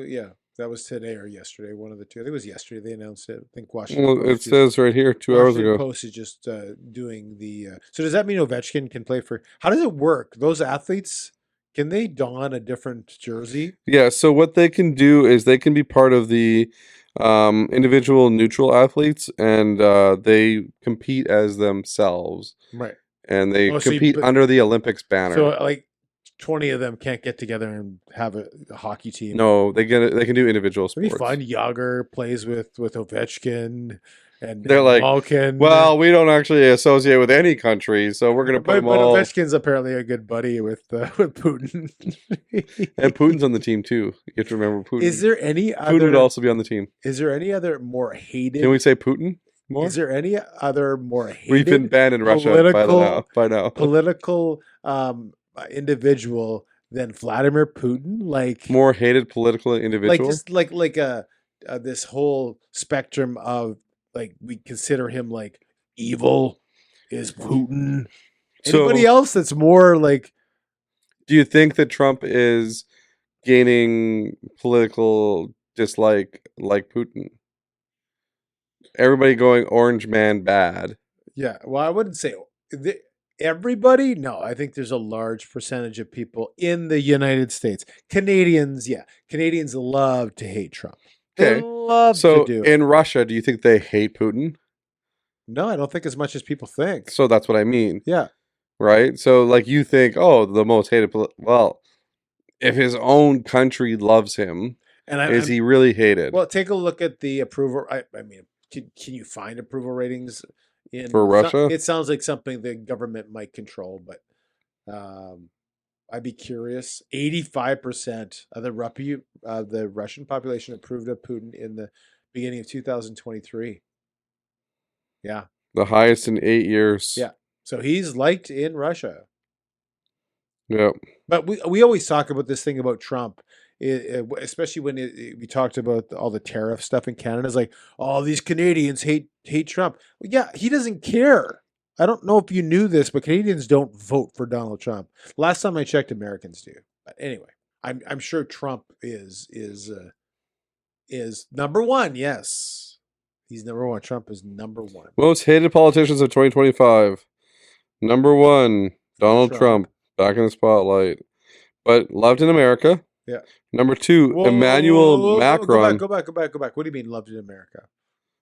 Speaker 1: that was today or yesterday. One of the two. I think it was yesterday they announced it. I think Washington.
Speaker 2: Well, it says right here 2 hours
Speaker 1: Washington
Speaker 2: ago.
Speaker 1: Post is just doing the. So does that mean Ovechkin can play for? How does it work? Those athletes, can they don a different jersey?
Speaker 2: Yeah. So what they can do is they can be part of the individual neutral athletes, and they compete as themselves,
Speaker 1: Right.
Speaker 2: and they
Speaker 1: Oh, so
Speaker 2: compete under the Olympics banner.
Speaker 1: So like 20 of them can't get together and have a hockey team.
Speaker 2: No, they can do individual
Speaker 1: It'd be
Speaker 2: sports.
Speaker 1: fun. Yager plays with Ovechkin, and
Speaker 2: They're like,
Speaker 1: Malkin.
Speaker 2: well, we don't actually associate with any country, so we're going to put
Speaker 1: but
Speaker 2: them all.
Speaker 1: Ovechkin's apparently a good buddy with Putin.
Speaker 2: And Putin's on the team too. You have to remember Putin.
Speaker 1: Is there any
Speaker 2: Putin would
Speaker 1: other?
Speaker 2: also be on the team.
Speaker 1: Is there any other more hated?
Speaker 2: Can we say Putin more?
Speaker 1: Is there any other more hated?
Speaker 2: We've been banned in Russia by now.
Speaker 1: Political individual than Vladimir Putin? Like
Speaker 2: More hated political individual.
Speaker 1: like just like this whole spectrum of like we consider him like evil is Putin.
Speaker 2: So-
Speaker 1: Anybody else that's more like
Speaker 2: Do you think that Trump is gaining political dislike like Putin? Everybody going orange man bad.
Speaker 1: yeah? Well, I wouldn't say everybody. No, I think there's a large percentage of people in the United States. Canadians love to hate Trump. They
Speaker 2: Okay.
Speaker 1: love
Speaker 2: So
Speaker 1: to do it.
Speaker 2: in Russia, do you think they hate Putin?
Speaker 1: No, I don't think as much as people think.
Speaker 2: So that's what I mean,
Speaker 1: Yeah.
Speaker 2: right? So like you think, oh, the most hated. Well, if his own country loves him,
Speaker 1: And
Speaker 2: is he really hated?
Speaker 1: Well, take a look at the approval. I mean, can you find approval ratings in
Speaker 2: For Russia?
Speaker 1: It sounds like something the government might control, but I'd be curious. 85% of the Russian population approved of Putin in the beginning of 2023. Yeah,
Speaker 2: The highest in 8 years.
Speaker 1: Yeah. So he's liked in Russia.
Speaker 2: Yeah.
Speaker 1: But we always talk about this thing about Trump, especially when we talked about all the tariff stuff in Canada. It's like, oh, these Canadians hate Trump. Well, yeah, he doesn't care. I don't know if you knew this, but Canadians don't vote for Donald Trump. Last time I checked, Americans do. But anyway, I'm sure Trump is number one. Yes, he's number one. Trump is number one.
Speaker 2: Most hated politicians of 2025. Number 1, Donald Trump. Back in the spotlight. But loved in America.
Speaker 1: Yeah.
Speaker 2: Number 2, Emmanuel Macron.
Speaker 1: Go back. What do you mean loved in America?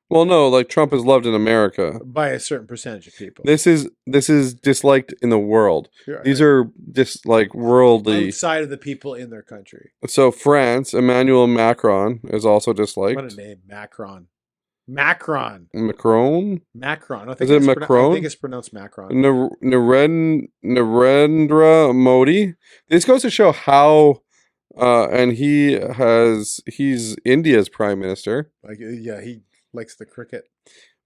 Speaker 2: Well, no, like Trump is loved in America.
Speaker 1: By a certain percentage of people.
Speaker 2: This is disliked in the world.
Speaker 1: Yeah.
Speaker 2: These are just like worldly.
Speaker 1: Outside of the people in their country.
Speaker 2: So France, Emmanuel Macron is also disliked.
Speaker 1: What a name, Macron.
Speaker 2: Macron?
Speaker 1: I think
Speaker 2: Is it Macron?
Speaker 1: I think it's pronounced Macron.
Speaker 2: Narendra Modi. This goes to show how, and he's India's prime minister.
Speaker 1: Like, yeah, he likes the cricket.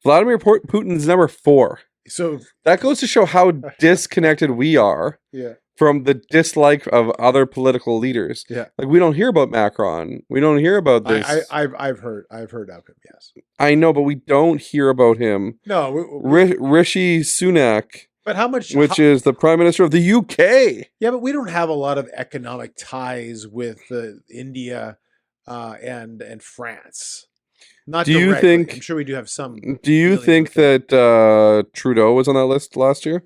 Speaker 2: Vladimir Putin's number 4.
Speaker 1: So
Speaker 2: that goes to show how disconnected we are.
Speaker 1: Yeah.
Speaker 2: From the dislike of other political leaders.
Speaker 1: Yeah.
Speaker 2: Like we don't hear about Macron. We don't hear about this.
Speaker 1: I've heard of him, yes.
Speaker 2: I know, but we don't hear about him.
Speaker 1: No.
Speaker 2: Rishi Sunak.
Speaker 1: But how much?
Speaker 2: Which is the Prime Minister of the UK.
Speaker 1: Yeah, but we don't have a lot of economic ties with India and France. Not
Speaker 2: do you
Speaker 1: directly.
Speaker 2: think?
Speaker 1: I'm sure we do have some.
Speaker 2: Do you think that Trudeau was on that list last year?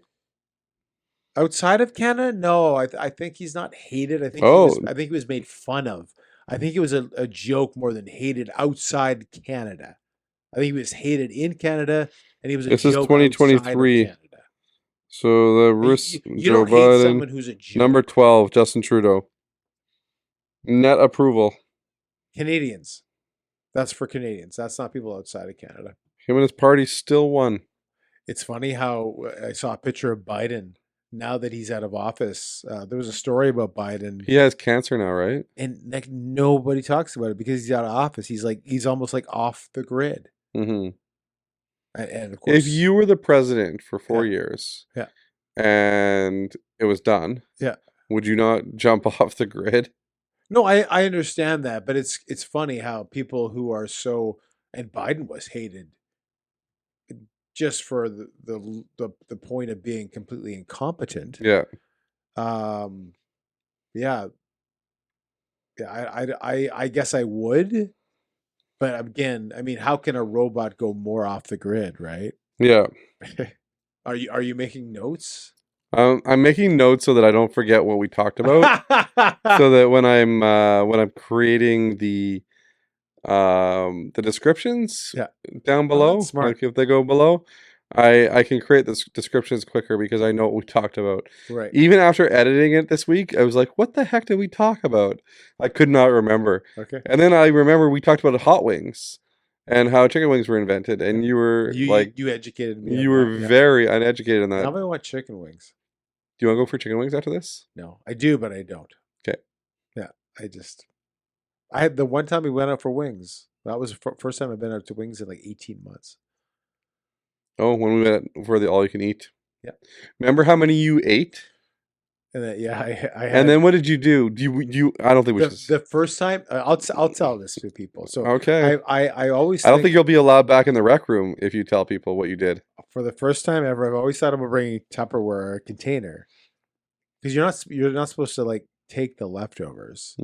Speaker 1: Outside of Canada, no. I think he's not hated. I think he was made fun of. I think it was a joke more than hated outside Canada. I think he was hated in Canada, and he was a
Speaker 2: this
Speaker 1: joke.
Speaker 2: Is 2023.
Speaker 1: Outside of Canada.
Speaker 2: So the risk.
Speaker 1: You
Speaker 2: Joe
Speaker 1: don't hate
Speaker 2: Biden,
Speaker 1: someone who's a joke.
Speaker 2: Number 12, Justin Trudeau. Net approval.
Speaker 1: Canadians. That's for Canadians. That's not people outside of Canada.
Speaker 2: Him and his party still won.
Speaker 1: It's funny how I saw a picture of Biden now that he's out of office. There was a story about Biden.
Speaker 2: He has cancer now, right?
Speaker 1: And like nobody talks about it because he's out of office. He's almost like off the grid.
Speaker 2: Mm-hmm.
Speaker 1: And of course,
Speaker 2: if you were the president for 4 years, and it was done, would you not jump off the grid?
Speaker 1: No, I understand that, but it's funny how people who are so, and Biden was hated just for the point of being completely incompetent.
Speaker 2: Yeah.
Speaker 1: Yeah. I guess I would, but again, I mean, how can a robot go more off the grid, right?
Speaker 2: Yeah.
Speaker 1: Are you making notes?
Speaker 2: I'm making notes so that I don't forget what we talked about. So that when I'm creating the descriptions down below, like if they go below, I can create the descriptions quicker because I know what we talked about.
Speaker 1: Right.
Speaker 2: Even after editing it this week, I was like, what the heck did we talk about? I could not remember.
Speaker 1: Okay.
Speaker 2: And then I remember we talked about hot wings and how chicken wings were invented, and you were
Speaker 1: you educated me.
Speaker 2: You were very uneducated on that.
Speaker 1: Now I want chicken wings.
Speaker 2: Do you want to go for chicken wings after this?
Speaker 1: No, I do, but I don't.
Speaker 2: Okay.
Speaker 1: Yeah, I had the one time we went out for wings. That was the first time I've been out to wings in like 18 months.
Speaker 2: Oh, when we went for the all-you-can-eat.
Speaker 1: Yeah.
Speaker 2: Remember how many you ate?
Speaker 1: And then, I had,
Speaker 2: and then what did you do? I don't think we should.
Speaker 1: The first time, I'll tell this to people. So
Speaker 2: okay.
Speaker 1: I always.
Speaker 2: I don't think you'll be allowed back in the rec room if you tell people what you did.
Speaker 1: For the first time ever, I've always thought about bringing Tupperware or container, because you're not supposed to like take the leftovers,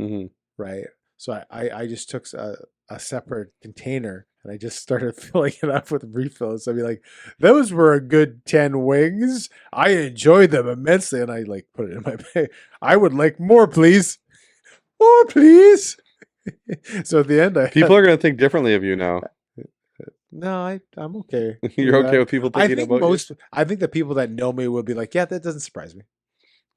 Speaker 1: right? So I just took a separate container and I just started filling it up with refills. I'd be like, those were a good 10 wings. I enjoyed them immensely. And I like put it in my bag. I would like more, please. More, please. So at the end,
Speaker 2: people are going to think differently of you now.
Speaker 1: No, I'm okay.
Speaker 2: You're okay with people thinking about you?
Speaker 1: I think the people that know me will be like, yeah, that doesn't surprise me.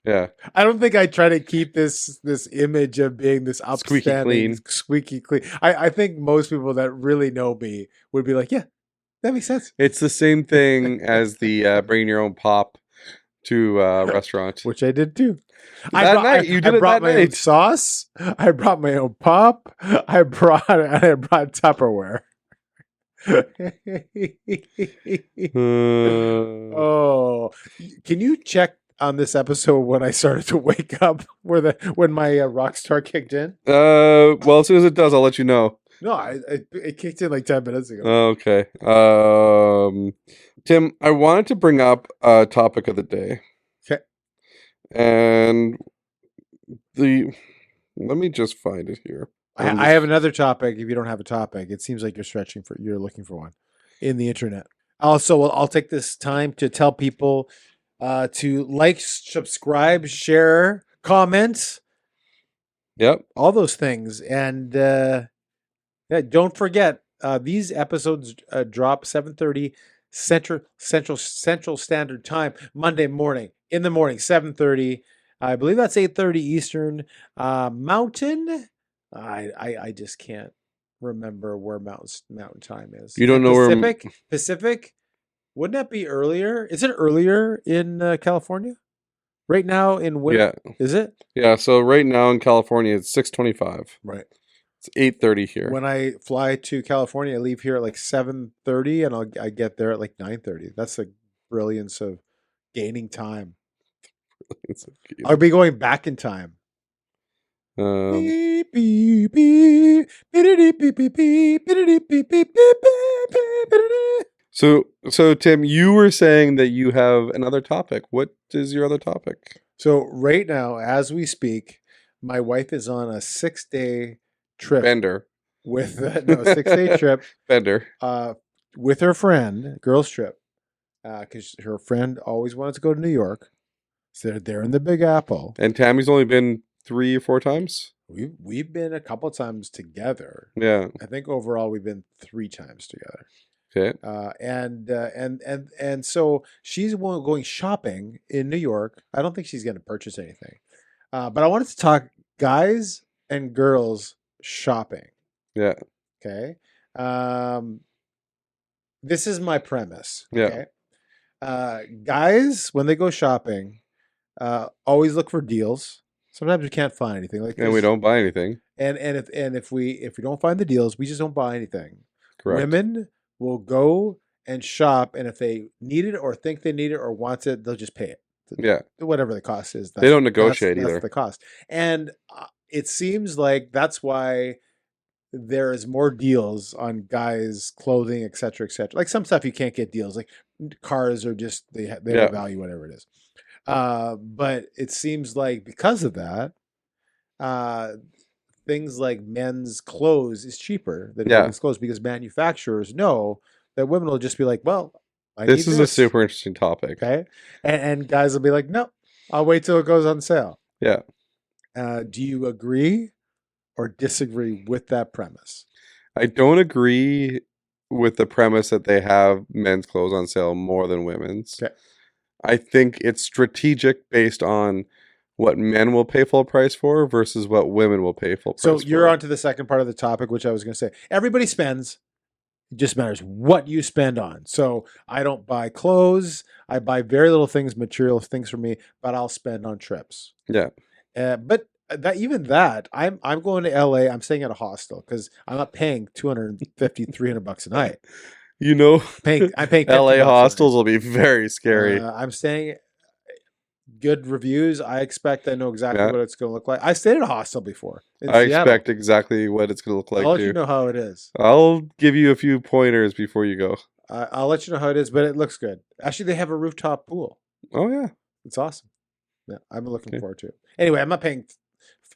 Speaker 2: Yeah.
Speaker 1: I don't think I try to keep this image of being this upstanding, squeaky clean. I think most people that really know me would be like, yeah, that makes sense.
Speaker 2: It's the same thing as the bringing your own pop to a restaurant.
Speaker 1: Which I did too.
Speaker 2: You brought
Speaker 1: my own sauce. I brought my own pop. I brought Tupperware. Oh, can you check on this episode when I started to wake up, when my rock star kicked in?
Speaker 2: Well, as soon as it does, I'll let you know.
Speaker 1: No, it kicked in like 10 minutes ago.
Speaker 2: Okay. Tim, I wanted to bring up a topic of the day.
Speaker 1: Okay.
Speaker 2: And let me just find it here.
Speaker 1: I have another topic. If you don't have a topic, it seems like you're looking for one in the internet. Also, I'll take this time to tell people to like, subscribe, share, comment,
Speaker 2: Yep.
Speaker 1: all those things. And yeah, don't forget, these episodes drop 7:30 Central Standard Time, Monday morning, in the morning, 7:30. I believe that's 8:30 Eastern. Mountain, I just can't remember where mountain time is.
Speaker 2: You don't know where
Speaker 1: Pacific? Wouldn't that be earlier? Is it earlier in California? Right now in winter?
Speaker 2: Yeah.
Speaker 1: Is it?
Speaker 2: Yeah, so right now in California it's 6:25.
Speaker 1: Right.
Speaker 2: It's 8:30 here.
Speaker 1: When I fly to California, I leave here at like 7:30 and I get there at like 9:30. That's the brilliance of gaining time.
Speaker 2: It's so cute.
Speaker 1: I'll be going back in time.
Speaker 2: Um, So Tim, you were saying that you have another topic. What is your other topic?
Speaker 1: So right now, as we speak, my wife is on a 6-day trip
Speaker 2: Bender.
Speaker 1: with 6-day trip
Speaker 2: Bender.
Speaker 1: with her friend, girls trip, because her friend always wanted to go to New York. So they're in the Big Apple.
Speaker 2: And Tammy's only been 3 or 4 times?
Speaker 1: We've been a couple times together.
Speaker 2: Yeah.
Speaker 1: I think overall we've been 3 times together.
Speaker 2: Okay.
Speaker 1: And so she's going shopping in New York. I don't think she's going to purchase anything. But I wanted to talk guys and girls shopping.
Speaker 2: Yeah.
Speaker 1: Okay. This is my premise.
Speaker 2: Yeah.
Speaker 1: Okay. Guys, when they go shopping, always look for deals. Sometimes we can't find anything like this.
Speaker 2: And we don't buy anything.
Speaker 1: And if we don't find the deals, we just don't buy anything.
Speaker 2: Correct.
Speaker 1: Women will go and shop, and if they need it or think they need it or want it, they'll just pay it.
Speaker 2: Yeah.
Speaker 1: Whatever the cost is.
Speaker 2: They don't negotiate either.
Speaker 1: That's the cost. And it seems like that's why there is more deals on guys' clothing, et cetera, et cetera. Like some stuff you can't get deals. Like cars are just, they have a value, whatever it is. But it seems like because of that, things like men's clothes is cheaper than women's clothes because manufacturers know that women will just be like, well,
Speaker 2: this is a super interesting topic.
Speaker 1: Okay. And guys will be like, no, I'll wait till it goes on sale.
Speaker 2: Yeah.
Speaker 1: Do you agree or disagree with that premise?
Speaker 2: I don't agree with the premise that they have men's clothes on sale more than women's.
Speaker 1: Okay.
Speaker 2: I think it's strategic based on what men will pay full price for versus what women will pay full price for.
Speaker 1: So you're on to the second part of the topic, which I was going to say. Everybody spends. It just matters what you spend on. So I don't buy clothes. I buy very little things, material things for me, but I'll spend on trips.
Speaker 2: Yeah.
Speaker 1: But I'm going to LA. I'm staying at a hostel because I'm not paying $250, $300 a night.
Speaker 2: You know,
Speaker 1: I'm paying
Speaker 2: LA hostels will be very scary.
Speaker 1: I'm staying. Good reviews. I know exactly what it's going to look like. I stayed at a hostel before.
Speaker 2: I expect exactly what it's going to look like.
Speaker 1: I'll let you know how it is.
Speaker 2: I'll give you a few pointers before you go.
Speaker 1: I'll let you know how it is, but it looks good. Actually, they have a rooftop pool.
Speaker 2: Oh yeah,
Speaker 1: it's awesome. Yeah, I'm looking forward to it. Anyway,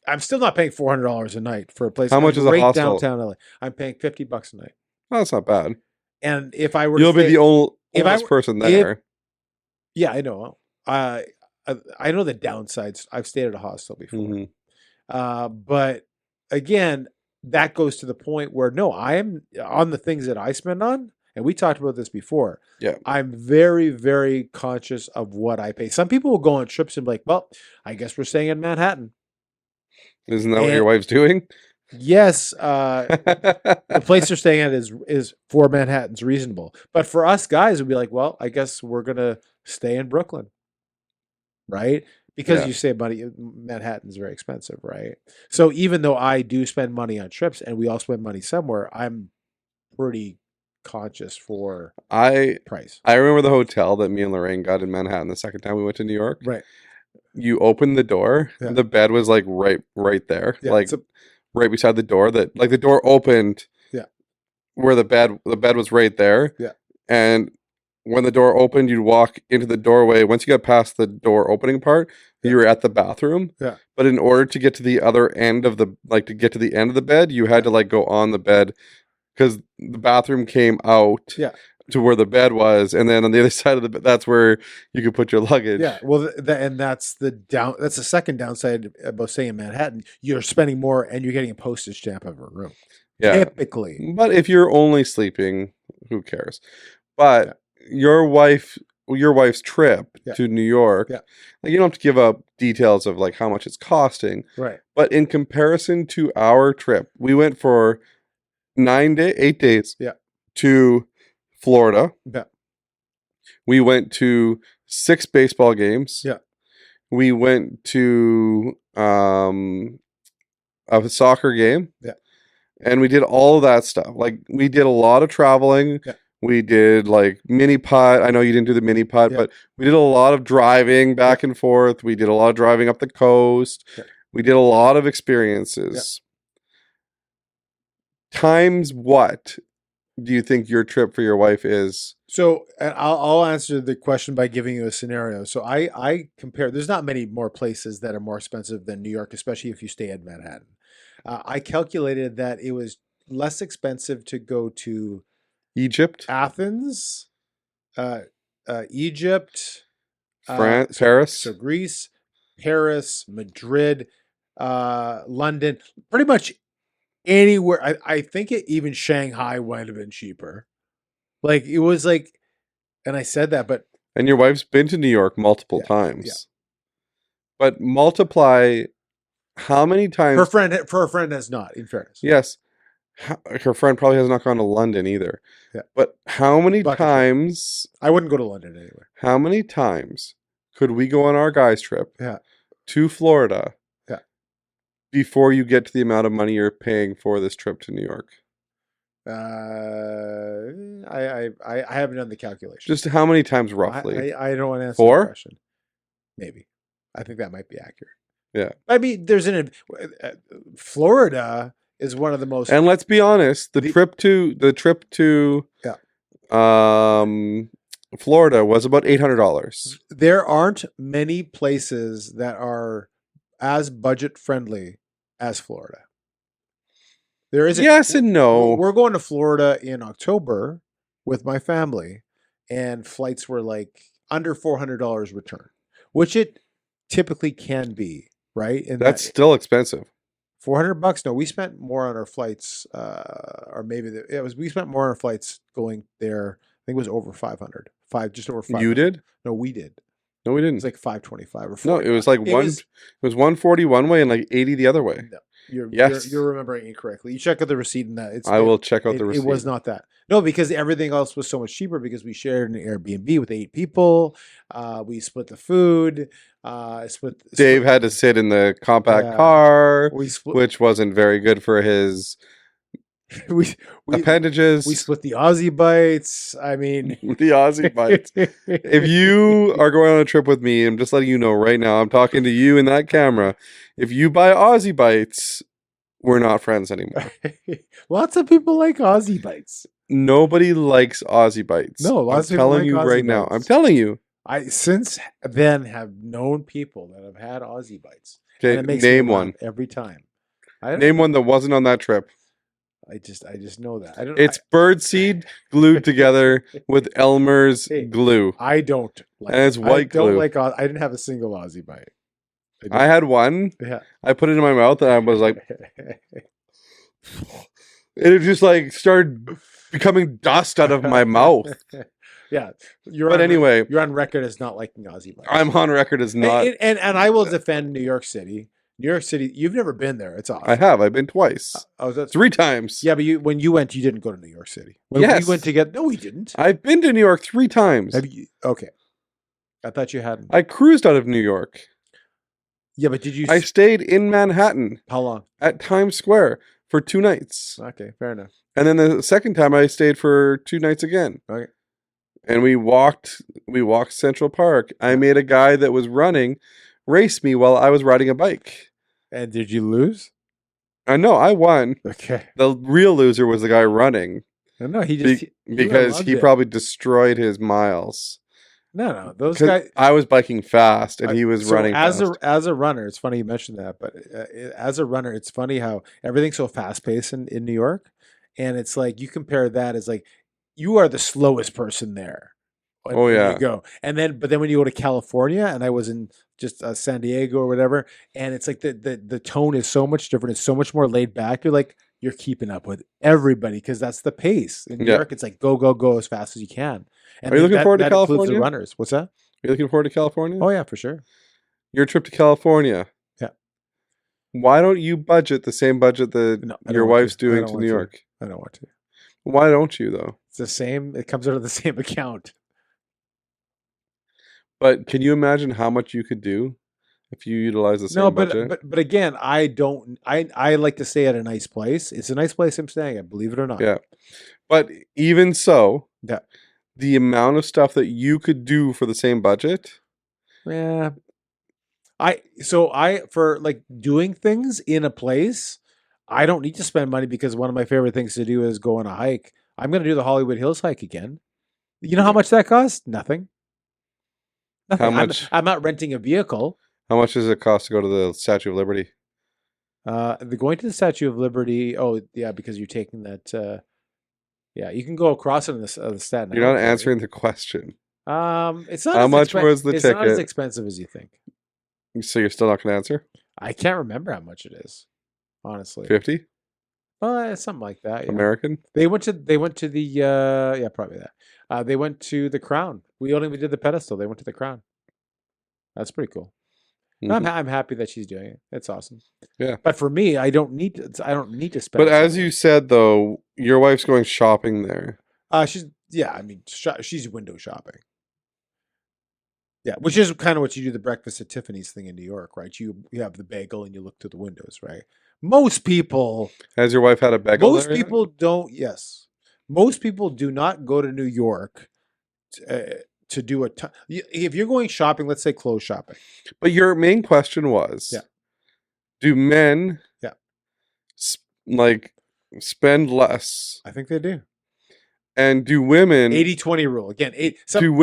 Speaker 1: I'm still not paying $400 a night for a place.
Speaker 2: How much is a hostel?
Speaker 1: Downtown LA. I'm paying $50 a night.
Speaker 2: Oh, that's not bad.
Speaker 1: And if I were,
Speaker 2: you'll be the oldest person there.
Speaker 1: Yeah, I know. I know the downsides. I've stayed at a hostel before.
Speaker 2: Mm-hmm.
Speaker 1: But again, that goes to the point where no, I am on the things that I spend on. And we talked about this before.
Speaker 2: Yeah.
Speaker 1: I'm very, very conscious of what I pay. Some people will go on trips and be like, well, I guess we're staying in Manhattan.
Speaker 2: Isn't that what your wife's doing?
Speaker 1: Yes. The place they're staying at is for Manhattan's reasonable. But for us guys, we'd be like, well, I guess we're going to stay in Brooklyn. Right? Because you save money. Manhattan's very expensive, right? So even though I do spend money on trips and we all spend money somewhere, I'm pretty conscious for
Speaker 2: I
Speaker 1: price.
Speaker 2: remember the hotel that me and Lorraine got in Manhattan the second time we went to New York.
Speaker 1: Right.
Speaker 2: You opened the door,
Speaker 1: Yeah.
Speaker 2: the bed was like right there,
Speaker 1: Yeah.
Speaker 2: like
Speaker 1: so,
Speaker 2: right beside the door. That like the door opened.
Speaker 1: Yeah.
Speaker 2: Where the bed was right there.
Speaker 1: Yeah.
Speaker 2: And when the door opened, you'd walk into the doorway. Once you got past the door opening part, you were at the bathroom.
Speaker 1: Yeah.
Speaker 2: But in order to get to the other end of the to get to the end of the bed, you had to like go on the bed because the bathroom came out.
Speaker 1: Yeah.
Speaker 2: To where the bed was, and then on the other side of the bed, that's where you could put your luggage.
Speaker 1: Yeah, well, and that's That's the second downside about staying in Manhattan. You're spending more, and you're getting a postage stamp of a room.
Speaker 2: Yeah.
Speaker 1: Typically,
Speaker 2: But if you're only sleeping, who cares? But your wife's trip
Speaker 1: Yeah.
Speaker 2: to New York,
Speaker 1: Yeah.
Speaker 2: like you don't have to give up details of like how much it's costing.
Speaker 1: right?
Speaker 2: But in comparison to our trip, we went for 8 days.
Speaker 1: Yeah.
Speaker 2: To Florida.
Speaker 1: Yeah.
Speaker 2: We went to 6 baseball games.
Speaker 1: Yeah.
Speaker 2: We went to a soccer game.
Speaker 1: Yeah.
Speaker 2: And we did all of that stuff. Like we did a lot of traveling.
Speaker 1: Yeah.
Speaker 2: We did like mini putt. I know you didn't do the mini putt,
Speaker 1: Yeah.
Speaker 2: but we did a lot of driving back and forth. We did a lot of driving up the coast.
Speaker 1: Yeah.
Speaker 2: We did a lot of experiences. Times what do you think your trip for your wife is?
Speaker 1: So, and I'll answer the question by giving you a scenario. So, I compare. There's not many more places that are more expensive than New York, especially if you stay in Manhattan. I calculated that it was less expensive to go to
Speaker 2: Egypt,
Speaker 1: Athens, Egypt,
Speaker 2: France,
Speaker 1: so-
Speaker 2: Paris.
Speaker 1: So Greece, Paris, Madrid, London, pretty much anywhere. I think even Shanghai might have been cheaper. Like it was like, and I said that, but
Speaker 2: And your wife's been to New York multiple
Speaker 1: Yeah,
Speaker 2: times.
Speaker 1: yeah.
Speaker 2: But multiply how many times
Speaker 1: her friend has not. In fairness,
Speaker 2: Yes. Her friend probably has not gone to London either.
Speaker 1: Yeah.
Speaker 2: But how many
Speaker 1: Bucket trip.
Speaker 2: times
Speaker 1: I wouldn't go to London anyway.
Speaker 2: how many times could we go on our guys trip
Speaker 1: Yeah.
Speaker 2: to Florida
Speaker 1: Yeah.
Speaker 2: before you get to the amount of money you're paying for this trip to New York?
Speaker 1: I haven't done the calculation.
Speaker 2: Just how many times roughly?
Speaker 1: I don't want to answer
Speaker 2: 4?
Speaker 1: that question. Maybe. I think that might be accurate.
Speaker 2: Yeah.
Speaker 1: I mean, Florida is one of the most.
Speaker 2: And let's be honest, the trip to Florida was about $800.
Speaker 1: There aren't many places that are as budget friendly as Florida. There isn't.
Speaker 2: Yes and no.
Speaker 1: We're going to Florida in October with my family, and flights were like under $400 return, which it typically can be, right? And
Speaker 2: That's still expensive.
Speaker 1: $400. No, we spent more on our flights, or maybe we spent more on our flights going there. I think it was over 500, just over 500.
Speaker 2: You did?
Speaker 1: No, we did.
Speaker 2: No, we
Speaker 1: It
Speaker 2: didn't.
Speaker 1: was like 525 or 40.
Speaker 2: No, it was like
Speaker 1: It was-
Speaker 2: it was 140 one way and like 80 the other way.
Speaker 1: No, you're
Speaker 2: Yes.
Speaker 1: you're remembering incorrectly. You check out the receipt in that.
Speaker 2: I will check out the
Speaker 1: It
Speaker 2: receipt.
Speaker 1: was not that. No, because everything else was so much cheaper because we shared an Airbnb with 8 people. We split the food.
Speaker 2: Dave had to sit in the compact
Speaker 1: Yeah.
Speaker 2: car,
Speaker 1: We split.
Speaker 2: which wasn't very good for his
Speaker 1: we
Speaker 2: appendages.
Speaker 1: we split the Aussie bites. I mean,
Speaker 2: the Aussie bites. If you are going on a trip with me, I'm just letting you know right now, I'm talking to you in that camera. If you buy Aussie bites, we're not friends anymore.
Speaker 1: Lots of people like Aussie bites.
Speaker 2: Nobody likes Aussie bites.
Speaker 1: No, lots
Speaker 2: I'm
Speaker 1: of people
Speaker 2: telling
Speaker 1: like
Speaker 2: you
Speaker 1: Aussie
Speaker 2: right now.
Speaker 1: bites.
Speaker 2: I'm telling you.
Speaker 1: I since then have known people that have had Aussie bites.
Speaker 2: Okay,
Speaker 1: And it makes me
Speaker 2: name
Speaker 1: laugh
Speaker 2: one.
Speaker 1: every time. I don't
Speaker 2: Name one that wasn't on that trip.
Speaker 1: I just know that. I don't.
Speaker 2: It's birdseed glued together with Elmer's
Speaker 1: Hey.
Speaker 2: glue.
Speaker 1: I don't like.
Speaker 2: And it's
Speaker 1: I
Speaker 2: white
Speaker 1: don't
Speaker 2: glue.
Speaker 1: like. I didn't have a single Aussie bite.
Speaker 2: I had one.
Speaker 1: Yeah.
Speaker 2: I put it in my mouth and I was like, it just like started becoming dust out of my mouth.
Speaker 1: Yeah.
Speaker 2: But anyway,
Speaker 1: you're on record as not liking Aussie bites.
Speaker 2: I'm on record as not.
Speaker 1: And I will defend New York City. New York City. You've never been there. It's awesome.
Speaker 2: I have. I've been twice.
Speaker 1: Oh, that's
Speaker 2: 3 times.
Speaker 1: yeah. But when you went, you didn't go to New York City. When
Speaker 2: Yes.
Speaker 1: we went together. No, we didn't.
Speaker 2: I've been to New York 3 times.
Speaker 1: Have you? Okay. I thought you hadn't.
Speaker 2: I cruised out of New York.
Speaker 1: Yeah, but did you?
Speaker 2: I stayed in Manhattan
Speaker 1: How long?
Speaker 2: at Times Square for 2 nights.
Speaker 1: Okay, fair enough.
Speaker 2: And then the second time I stayed for 2 nights again.
Speaker 1: Okay.
Speaker 2: And we walked Central Park. I made a guy that was running race me while I was riding a bike.
Speaker 1: And did you lose?
Speaker 2: No, I won.
Speaker 1: Okay.
Speaker 2: The real loser was the guy running
Speaker 1: No, he just
Speaker 2: because he probably destroyed his miles.
Speaker 1: no. Those
Speaker 2: 'Cause
Speaker 1: guys.
Speaker 2: I was biking fast and he was
Speaker 1: So
Speaker 2: running fast.
Speaker 1: as a runner, it's funny you mentioned that, but as a runner, it's funny how everything's so fast paced in New York, and it's like you compare that as like you are the slowest person there. When
Speaker 2: yeah.
Speaker 1: you go, and then but then when you go to California, and I was in just San Diego or whatever, and it's like the tone is so much different. It's so much more laid back. You're like you're keeping up with everybody because that's the pace. In New York, it's like go as fast as you can. And
Speaker 2: Are you looking forward to
Speaker 1: that includes
Speaker 2: California?
Speaker 1: the runners. What's that?
Speaker 2: Are you looking forward to California?
Speaker 1: Oh yeah, for sure.
Speaker 2: Your trip to California.
Speaker 1: Yeah.
Speaker 2: Why don't you budget the same budget that
Speaker 1: No, I
Speaker 2: your
Speaker 1: don't want
Speaker 2: wife's
Speaker 1: to. I
Speaker 2: doing
Speaker 1: don't
Speaker 2: to
Speaker 1: want
Speaker 2: New
Speaker 1: to.
Speaker 2: York?
Speaker 1: I don't want to.
Speaker 2: Why don't you though?
Speaker 1: It's the same. It comes out of the same account.
Speaker 2: But can you imagine how much you could do if you utilize the same
Speaker 1: No,
Speaker 2: budget?
Speaker 1: but again, I don't. I like to stay at a nice place. It's a nice place I'm staying at. Believe it or not.
Speaker 2: Yeah. But even so,
Speaker 1: Yeah.
Speaker 2: the amount of stuff that you could do for the same budget.
Speaker 1: Yeah. For like doing things in a place, I don't need to spend money because one of my favorite things to do is go on a hike. I'm going to do the Hollywood Hills hike again. You know how much that costs? Nothing.
Speaker 2: How much?
Speaker 1: I'm not renting a vehicle.
Speaker 2: How much does it cost to go to the Statue of Liberty?
Speaker 1: Going to the Statue of Liberty. Oh, yeah, because you're taking that. Yeah, you can go across it on the Staten Island.
Speaker 2: You're not
Speaker 1: ferry.
Speaker 2: answering the question.
Speaker 1: It's not.
Speaker 2: How
Speaker 1: as
Speaker 2: much was the
Speaker 1: It's not as
Speaker 2: ticket?
Speaker 1: expensive as you think.
Speaker 2: So you're still not going to answer?
Speaker 1: I can't remember how much it is, honestly.
Speaker 2: 50?
Speaker 1: Something like that. Yeah.
Speaker 2: American?
Speaker 1: They went to the yeah, probably that. They went to the Crown. We did the pedestal. They went to the Crown. That's pretty cool.
Speaker 2: Mhm.
Speaker 1: I'm happy that she's doing it. It's awesome.
Speaker 2: Yeah.
Speaker 1: But for me, I don't need to spend.
Speaker 2: But as
Speaker 1: something.
Speaker 2: you said, though, your wife's going shopping there.
Speaker 1: she's window shopping. Yeah, which is kind of what you do the breakfast at Tiffany's thing in New York, right? You have the bagel and you look to the windows, right? Most people
Speaker 2: Has your wife had a bagel
Speaker 1: Most
Speaker 2: there yet?
Speaker 1: people don't. Yes, most people do not go to New York to do a ton. If you're going shopping, let's say clothes shopping.
Speaker 2: But your main question was,
Speaker 1: Yeah.
Speaker 2: do men
Speaker 1: Yeah.
Speaker 2: spend less?
Speaker 1: I think they do.
Speaker 2: And do women
Speaker 1: 80-20 rule again.
Speaker 2: do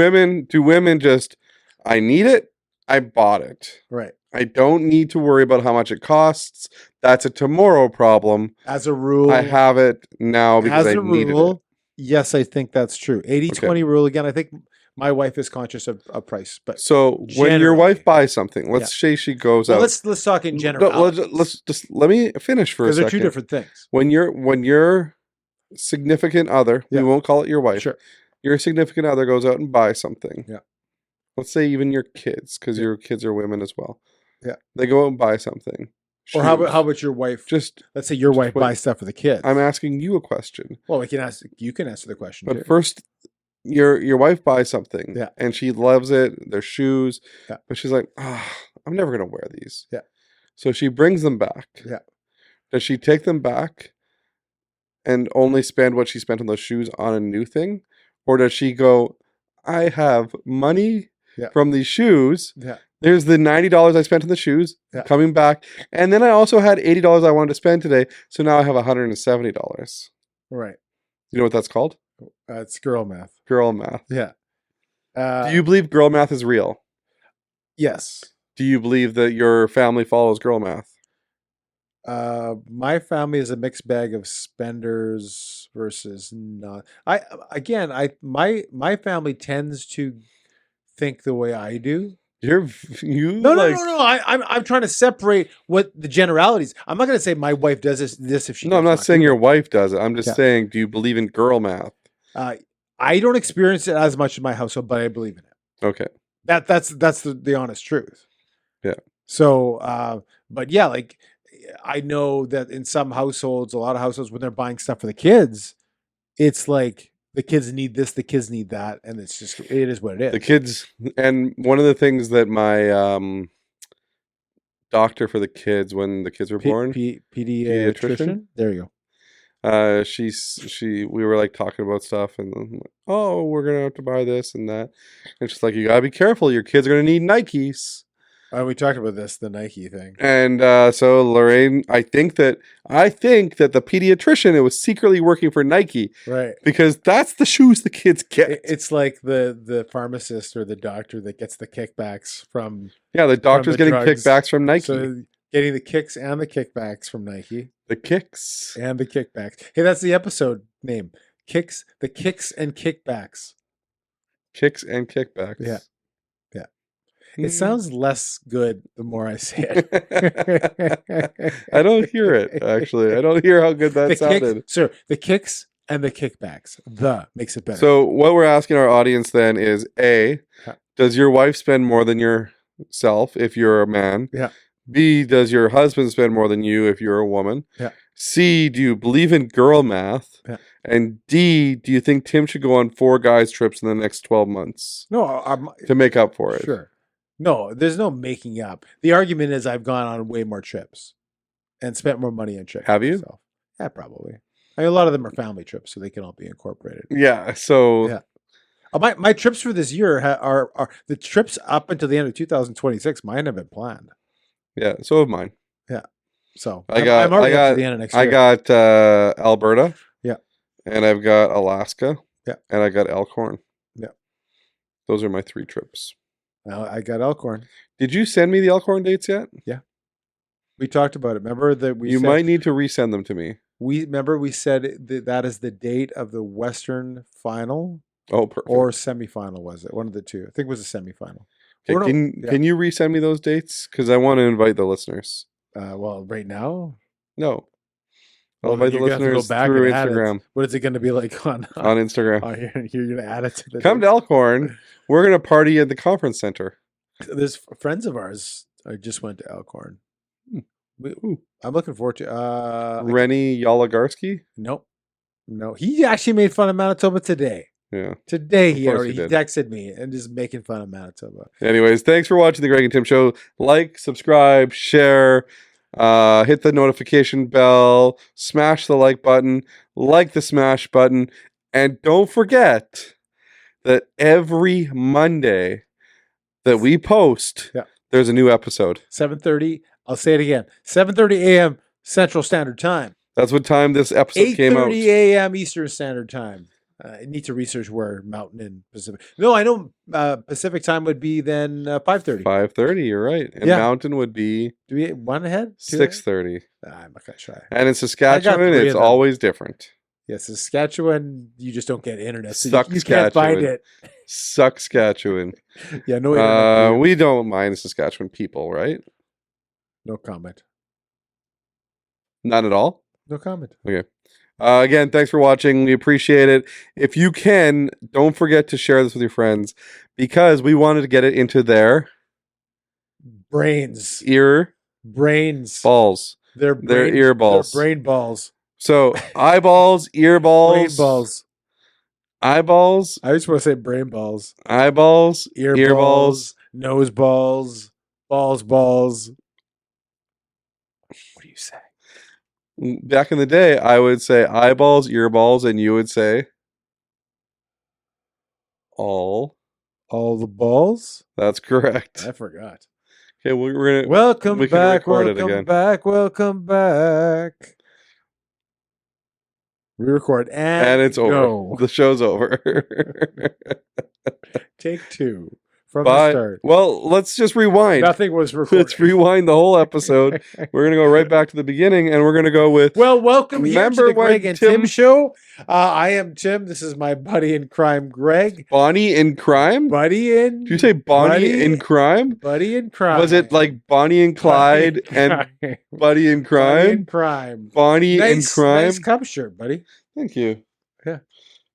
Speaker 2: women just, I need it, I bought it.
Speaker 1: Right.
Speaker 2: I don't need to worry about how much it costs. That's a tomorrow problem.
Speaker 1: As a rule,
Speaker 2: I have it now because I needed it.
Speaker 1: yes, I think that's true. 80-20 rule again. I think my wife is conscious of price, but
Speaker 2: So when your
Speaker 1: generally.
Speaker 2: wife buys something, let's say she goes out.
Speaker 1: let's talk in general.
Speaker 2: No, let me finish for a
Speaker 1: Because they're
Speaker 2: second.
Speaker 1: two different things.
Speaker 2: When your significant other,
Speaker 1: Yeah.
Speaker 2: we won't call it your wife.
Speaker 1: Sure.
Speaker 2: Your significant other goes out and buys something.
Speaker 1: Yeah.
Speaker 2: Let's say even your kids, because
Speaker 1: Yeah.
Speaker 2: your kids are women as well.
Speaker 1: Yeah.
Speaker 2: They go out and buy something.
Speaker 1: Or how
Speaker 2: Shoes.
Speaker 1: about your wife?
Speaker 2: Just
Speaker 1: Let's say your wife
Speaker 2: wait.
Speaker 1: buys stuff for the kids.
Speaker 2: I'm asking you a question.
Speaker 1: Well, you can answer the question.
Speaker 2: But
Speaker 1: too.
Speaker 2: first, your wife buys something,
Speaker 1: Yeah.
Speaker 2: and she loves it. Their shoes,
Speaker 1: Yeah.
Speaker 2: but she's like, I'm never gonna wear these.
Speaker 1: Yeah.
Speaker 2: So she brings them back.
Speaker 1: Yeah.
Speaker 2: Does she take them back and only spend what she spent on those shoes on a new thing, or does she go, I have money
Speaker 1: Yeah.
Speaker 2: from these shoes.
Speaker 1: Yeah.
Speaker 2: There's the $90 I spent on the shoes
Speaker 1: Yeah.
Speaker 2: coming back, and then I also had $80 I wanted to spend today. So now I have $170.
Speaker 1: Right.
Speaker 2: You know what that's called?
Speaker 1: It's girl math.
Speaker 2: Girl math.
Speaker 1: Yeah.
Speaker 2: Do you believe girl math is real?
Speaker 1: Yes.
Speaker 2: Do you believe that your family follows girl math?
Speaker 1: My family is a mixed bag of spenders versus not. My family tends to think the way I do.
Speaker 2: No.
Speaker 1: No. I'm trying to separate what the generalities. I'm not going to say my wife does this if she.
Speaker 2: No, I'm
Speaker 1: does
Speaker 2: not saying
Speaker 1: do
Speaker 2: your
Speaker 1: it.
Speaker 2: wife does it. I'm just
Speaker 1: Yeah.
Speaker 2: saying, do you believe in girl math?
Speaker 1: I don't experience it as much in my household, but I believe in it.
Speaker 2: Okay.
Speaker 1: That's the honest truth.
Speaker 2: Yeah.
Speaker 1: So, but yeah, like I know that in some households, a lot of households, when they're buying stuff for the kids, it's like the kids need this, the kids need that, and it is what it is.
Speaker 2: The kids, and one of the things that my doctor for the kids when the kids were born.
Speaker 1: Pediatrician. There you
Speaker 2: We were like talking about stuff, and then, oh, we're gonna have to buy this and that. And she's like, you gotta be careful. Your kids are gonna need Nikes.
Speaker 1: go. We talked about this, the Nike thing.
Speaker 2: And so Lorraine, I think that the pediatrician, it was secretly working for Nike
Speaker 1: Right.
Speaker 2: because that's the shoes the kids get.
Speaker 1: It's like the pharmacist or the doctor that gets the kickbacks from
Speaker 2: Yeah, the doctor's
Speaker 1: the
Speaker 2: getting
Speaker 1: drugs.
Speaker 2: kickbacks from Nike.
Speaker 1: So getting the kicks and the kickbacks from Nike
Speaker 2: The kicks.
Speaker 1: and the kickbacks. Hey, that's the episode name. Kicks and kickbacks.
Speaker 2: Kicks and kickbacks.
Speaker 1: Yeah.
Speaker 2: Mm.
Speaker 1: It sounds less good the more I say it.
Speaker 2: I don't hear it, actually. I don't hear how good that sounded.
Speaker 1: The kicks and the kickbacks. The makes it better.
Speaker 2: So what we're asking our audience then is, A,
Speaker 1: Yeah.
Speaker 2: does your wife spend more than yourself if you're a man?
Speaker 1: Yeah.
Speaker 2: B, does your husband spend more than you if you're a woman?
Speaker 1: Yeah.
Speaker 2: C, do you believe in girl math?
Speaker 1: Yeah.
Speaker 2: And D, do you think Tim should go on 4 guys trips in the next 12 months
Speaker 1: no,
Speaker 2: to make up for it?
Speaker 1: sure. No, there's no making up. The argument is I've gone on way more trips and spent more money on trips.
Speaker 2: Have you?
Speaker 1: myself. Yeah, probably. I mean, a lot of them are family trips, so they can all be incorporated.
Speaker 2: Yeah. So
Speaker 1: Yeah. My trips for this year are the trips up until the end of 2026. Mine have been planned.
Speaker 2: yeah, so have mine.
Speaker 1: So
Speaker 2: I'm already up to
Speaker 1: the end of next year.
Speaker 2: I got Alberta.
Speaker 1: Yeah.
Speaker 2: And I've got Alaska.
Speaker 1: Yeah.
Speaker 2: And I got Elkhorn.
Speaker 1: Yeah.
Speaker 2: Those are my 3 trips.
Speaker 1: I got Elkhorn.
Speaker 2: Did you send me the Elkhorn dates yet?
Speaker 1: We talked about it. Remember that
Speaker 2: You might need to resend them to me.
Speaker 1: we said that is the date of the Western final
Speaker 2: Oh, perfect.
Speaker 1: or semifinal. Was it one of the two? I think it was a semifinal.
Speaker 2: Okay,
Speaker 1: or no,
Speaker 2: can you resend me those dates? Because I want to invite the listeners.
Speaker 1: Well, right now.
Speaker 2: No.
Speaker 1: Well,
Speaker 2: I'll invite the
Speaker 1: you're gonna have to go
Speaker 2: listeners
Speaker 1: back
Speaker 2: through
Speaker 1: and add it.
Speaker 2: Instagram.
Speaker 1: What is it going to be like on
Speaker 2: On Instagram.
Speaker 1: Oh, you're going to add it to the
Speaker 2: Come to Elkhorn. We're going to party at the conference center.
Speaker 1: There's friends of ours. I just went to Elkhorn.
Speaker 2: Ooh.
Speaker 1: I'm looking forward to.
Speaker 2: Rennie Yalagarski?
Speaker 1: Nope. No, he actually made fun of Manitoba today.
Speaker 2: Yeah.
Speaker 1: Today
Speaker 2: Of
Speaker 1: he
Speaker 2: course
Speaker 1: already
Speaker 2: he did.
Speaker 1: texted me and just making fun of Manitoba.
Speaker 2: Anyways, thanks for watching the Greg and Tim Show. Like, subscribe, share, hit the notification bell, smash the like button, like the smash button, and don't forget that every Monday that we post,
Speaker 1: Yeah.
Speaker 2: there's a new episode.
Speaker 1: 7:30. I'll say it again. 7:30 a.m. Central Standard Time.
Speaker 2: That's what time this episode came out.
Speaker 1: 8:30 a.m. Eastern Standard Time. I need to research where Mountain and Pacific. No, I know Pacific time would be then 5:30.
Speaker 2: 5:30, you're right. And
Speaker 1: Yeah.
Speaker 2: Mountain would be
Speaker 1: Do we one ahead? Two ahead?
Speaker 2: 6:30.
Speaker 1: I'm not gonna try.
Speaker 2: And in Saskatchewan,
Speaker 1: three
Speaker 2: it's
Speaker 1: of them.
Speaker 2: always different.
Speaker 1: Yeah, Saskatchewan, you just don't get internet. So
Speaker 2: Suck
Speaker 1: you can't find
Speaker 2: Saskatchewan.
Speaker 1: it.
Speaker 2: Saskatchewan.
Speaker 1: Yeah, no internet. dude.
Speaker 2: We don't mind Saskatchewan people, right?
Speaker 1: No comment.
Speaker 2: Not at all.
Speaker 1: No comment.
Speaker 2: Again, thanks for watching. We appreciate it. If you can, don't forget to share this with your friends because we wanted to get it into their
Speaker 1: Brains.
Speaker 2: ear
Speaker 1: Brains.
Speaker 2: balls.
Speaker 1: Their
Speaker 2: Their ear balls.
Speaker 1: Their brain balls.
Speaker 2: So eyeballs, ear balls,
Speaker 1: Brain balls.
Speaker 2: eyeballs,
Speaker 1: I just want to say brain balls.
Speaker 2: eyeballs,
Speaker 1: Ear
Speaker 2: ear
Speaker 1: balls. Nose balls. Balls. What do you say?
Speaker 2: Back in the day, I would say eyeballs, ear balls, and you would say all.
Speaker 1: All the balls?
Speaker 2: That's correct.
Speaker 1: I forgot.
Speaker 2: Okay, we're gonna.
Speaker 1: Welcome
Speaker 2: we can
Speaker 1: back.
Speaker 2: record it
Speaker 1: Welcome
Speaker 2: again.
Speaker 1: back. Welcome back. Re-record
Speaker 2: And it's over.
Speaker 1: go.
Speaker 2: The show's over.
Speaker 1: Take 2 from the
Speaker 2: Bye.
Speaker 1: start.
Speaker 2: Well, let's just rewind.
Speaker 1: Nothing was recorded.
Speaker 2: Let's rewind the whole episode. We're gonna go right back to the beginning, and we're gonna go with.
Speaker 1: Well, welcome here to
Speaker 2: Remember
Speaker 1: the Greg
Speaker 2: when
Speaker 1: and Tim
Speaker 2: Tim-
Speaker 1: show. I am Tim. This is my buddy in crime, Greg.
Speaker 2: Bonnie in Crime?
Speaker 1: Buddy in.
Speaker 2: Did you say Bonnie
Speaker 1: Buddy-
Speaker 2: in Crime?
Speaker 1: Buddy in crime?
Speaker 2: Was it like Bonnie and Clyde and Buddy in
Speaker 1: Buddy
Speaker 2: Crime?
Speaker 1: in crime.
Speaker 2: Bonnie in
Speaker 1: Nice,
Speaker 2: Crime?
Speaker 1: nice cup shirt, buddy.
Speaker 2: Thank you.
Speaker 1: Yeah.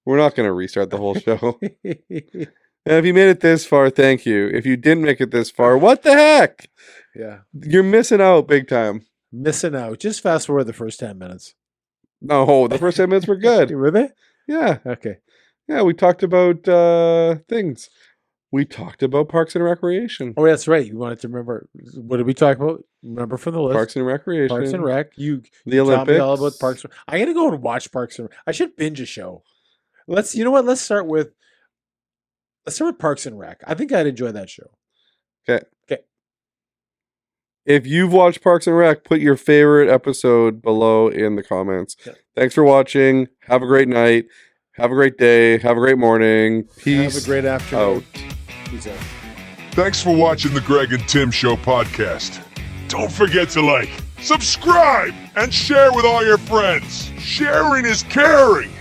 Speaker 2: We're not going to restart the whole show. And if you made it this far, thank you. If you didn't make it this far, what the heck?
Speaker 1: Yeah.
Speaker 2: You're missing out big time.
Speaker 1: Missing out. Just fast forward the first 10 minutes.
Speaker 2: No, the first 10 minutes were good.
Speaker 1: Were they?
Speaker 2: Yeah.
Speaker 1: Okay.
Speaker 2: Yeah, we talked about things. We talked about Parks and Recreation.
Speaker 1: Oh, that's right. You wanted to remember. What did we talk about? Remember from the list?
Speaker 2: Parks and Recreation.
Speaker 1: Parks and Rec. You
Speaker 2: The
Speaker 1: tell me
Speaker 2: Olympics.
Speaker 1: all about Parks. I'm gonna go and watch Parks and Rec. I should binge a show. You know what? Let's start with Parks and Rec. I think I'd enjoy that show.
Speaker 2: Okay.
Speaker 1: Okay.
Speaker 2: If you've watched Parks and Rec, put your favorite episode below in the comments.
Speaker 1: Yeah.
Speaker 2: Thanks for watching. Have a great night. Have a great day. Have a great morning. Peace.
Speaker 1: Have a great afternoon.
Speaker 2: out.
Speaker 1: Peace out.
Speaker 3: Thanks for watching the Greg and Tim Show podcast. Don't forget to like, subscribe, and share with all your friends. Sharing is caring.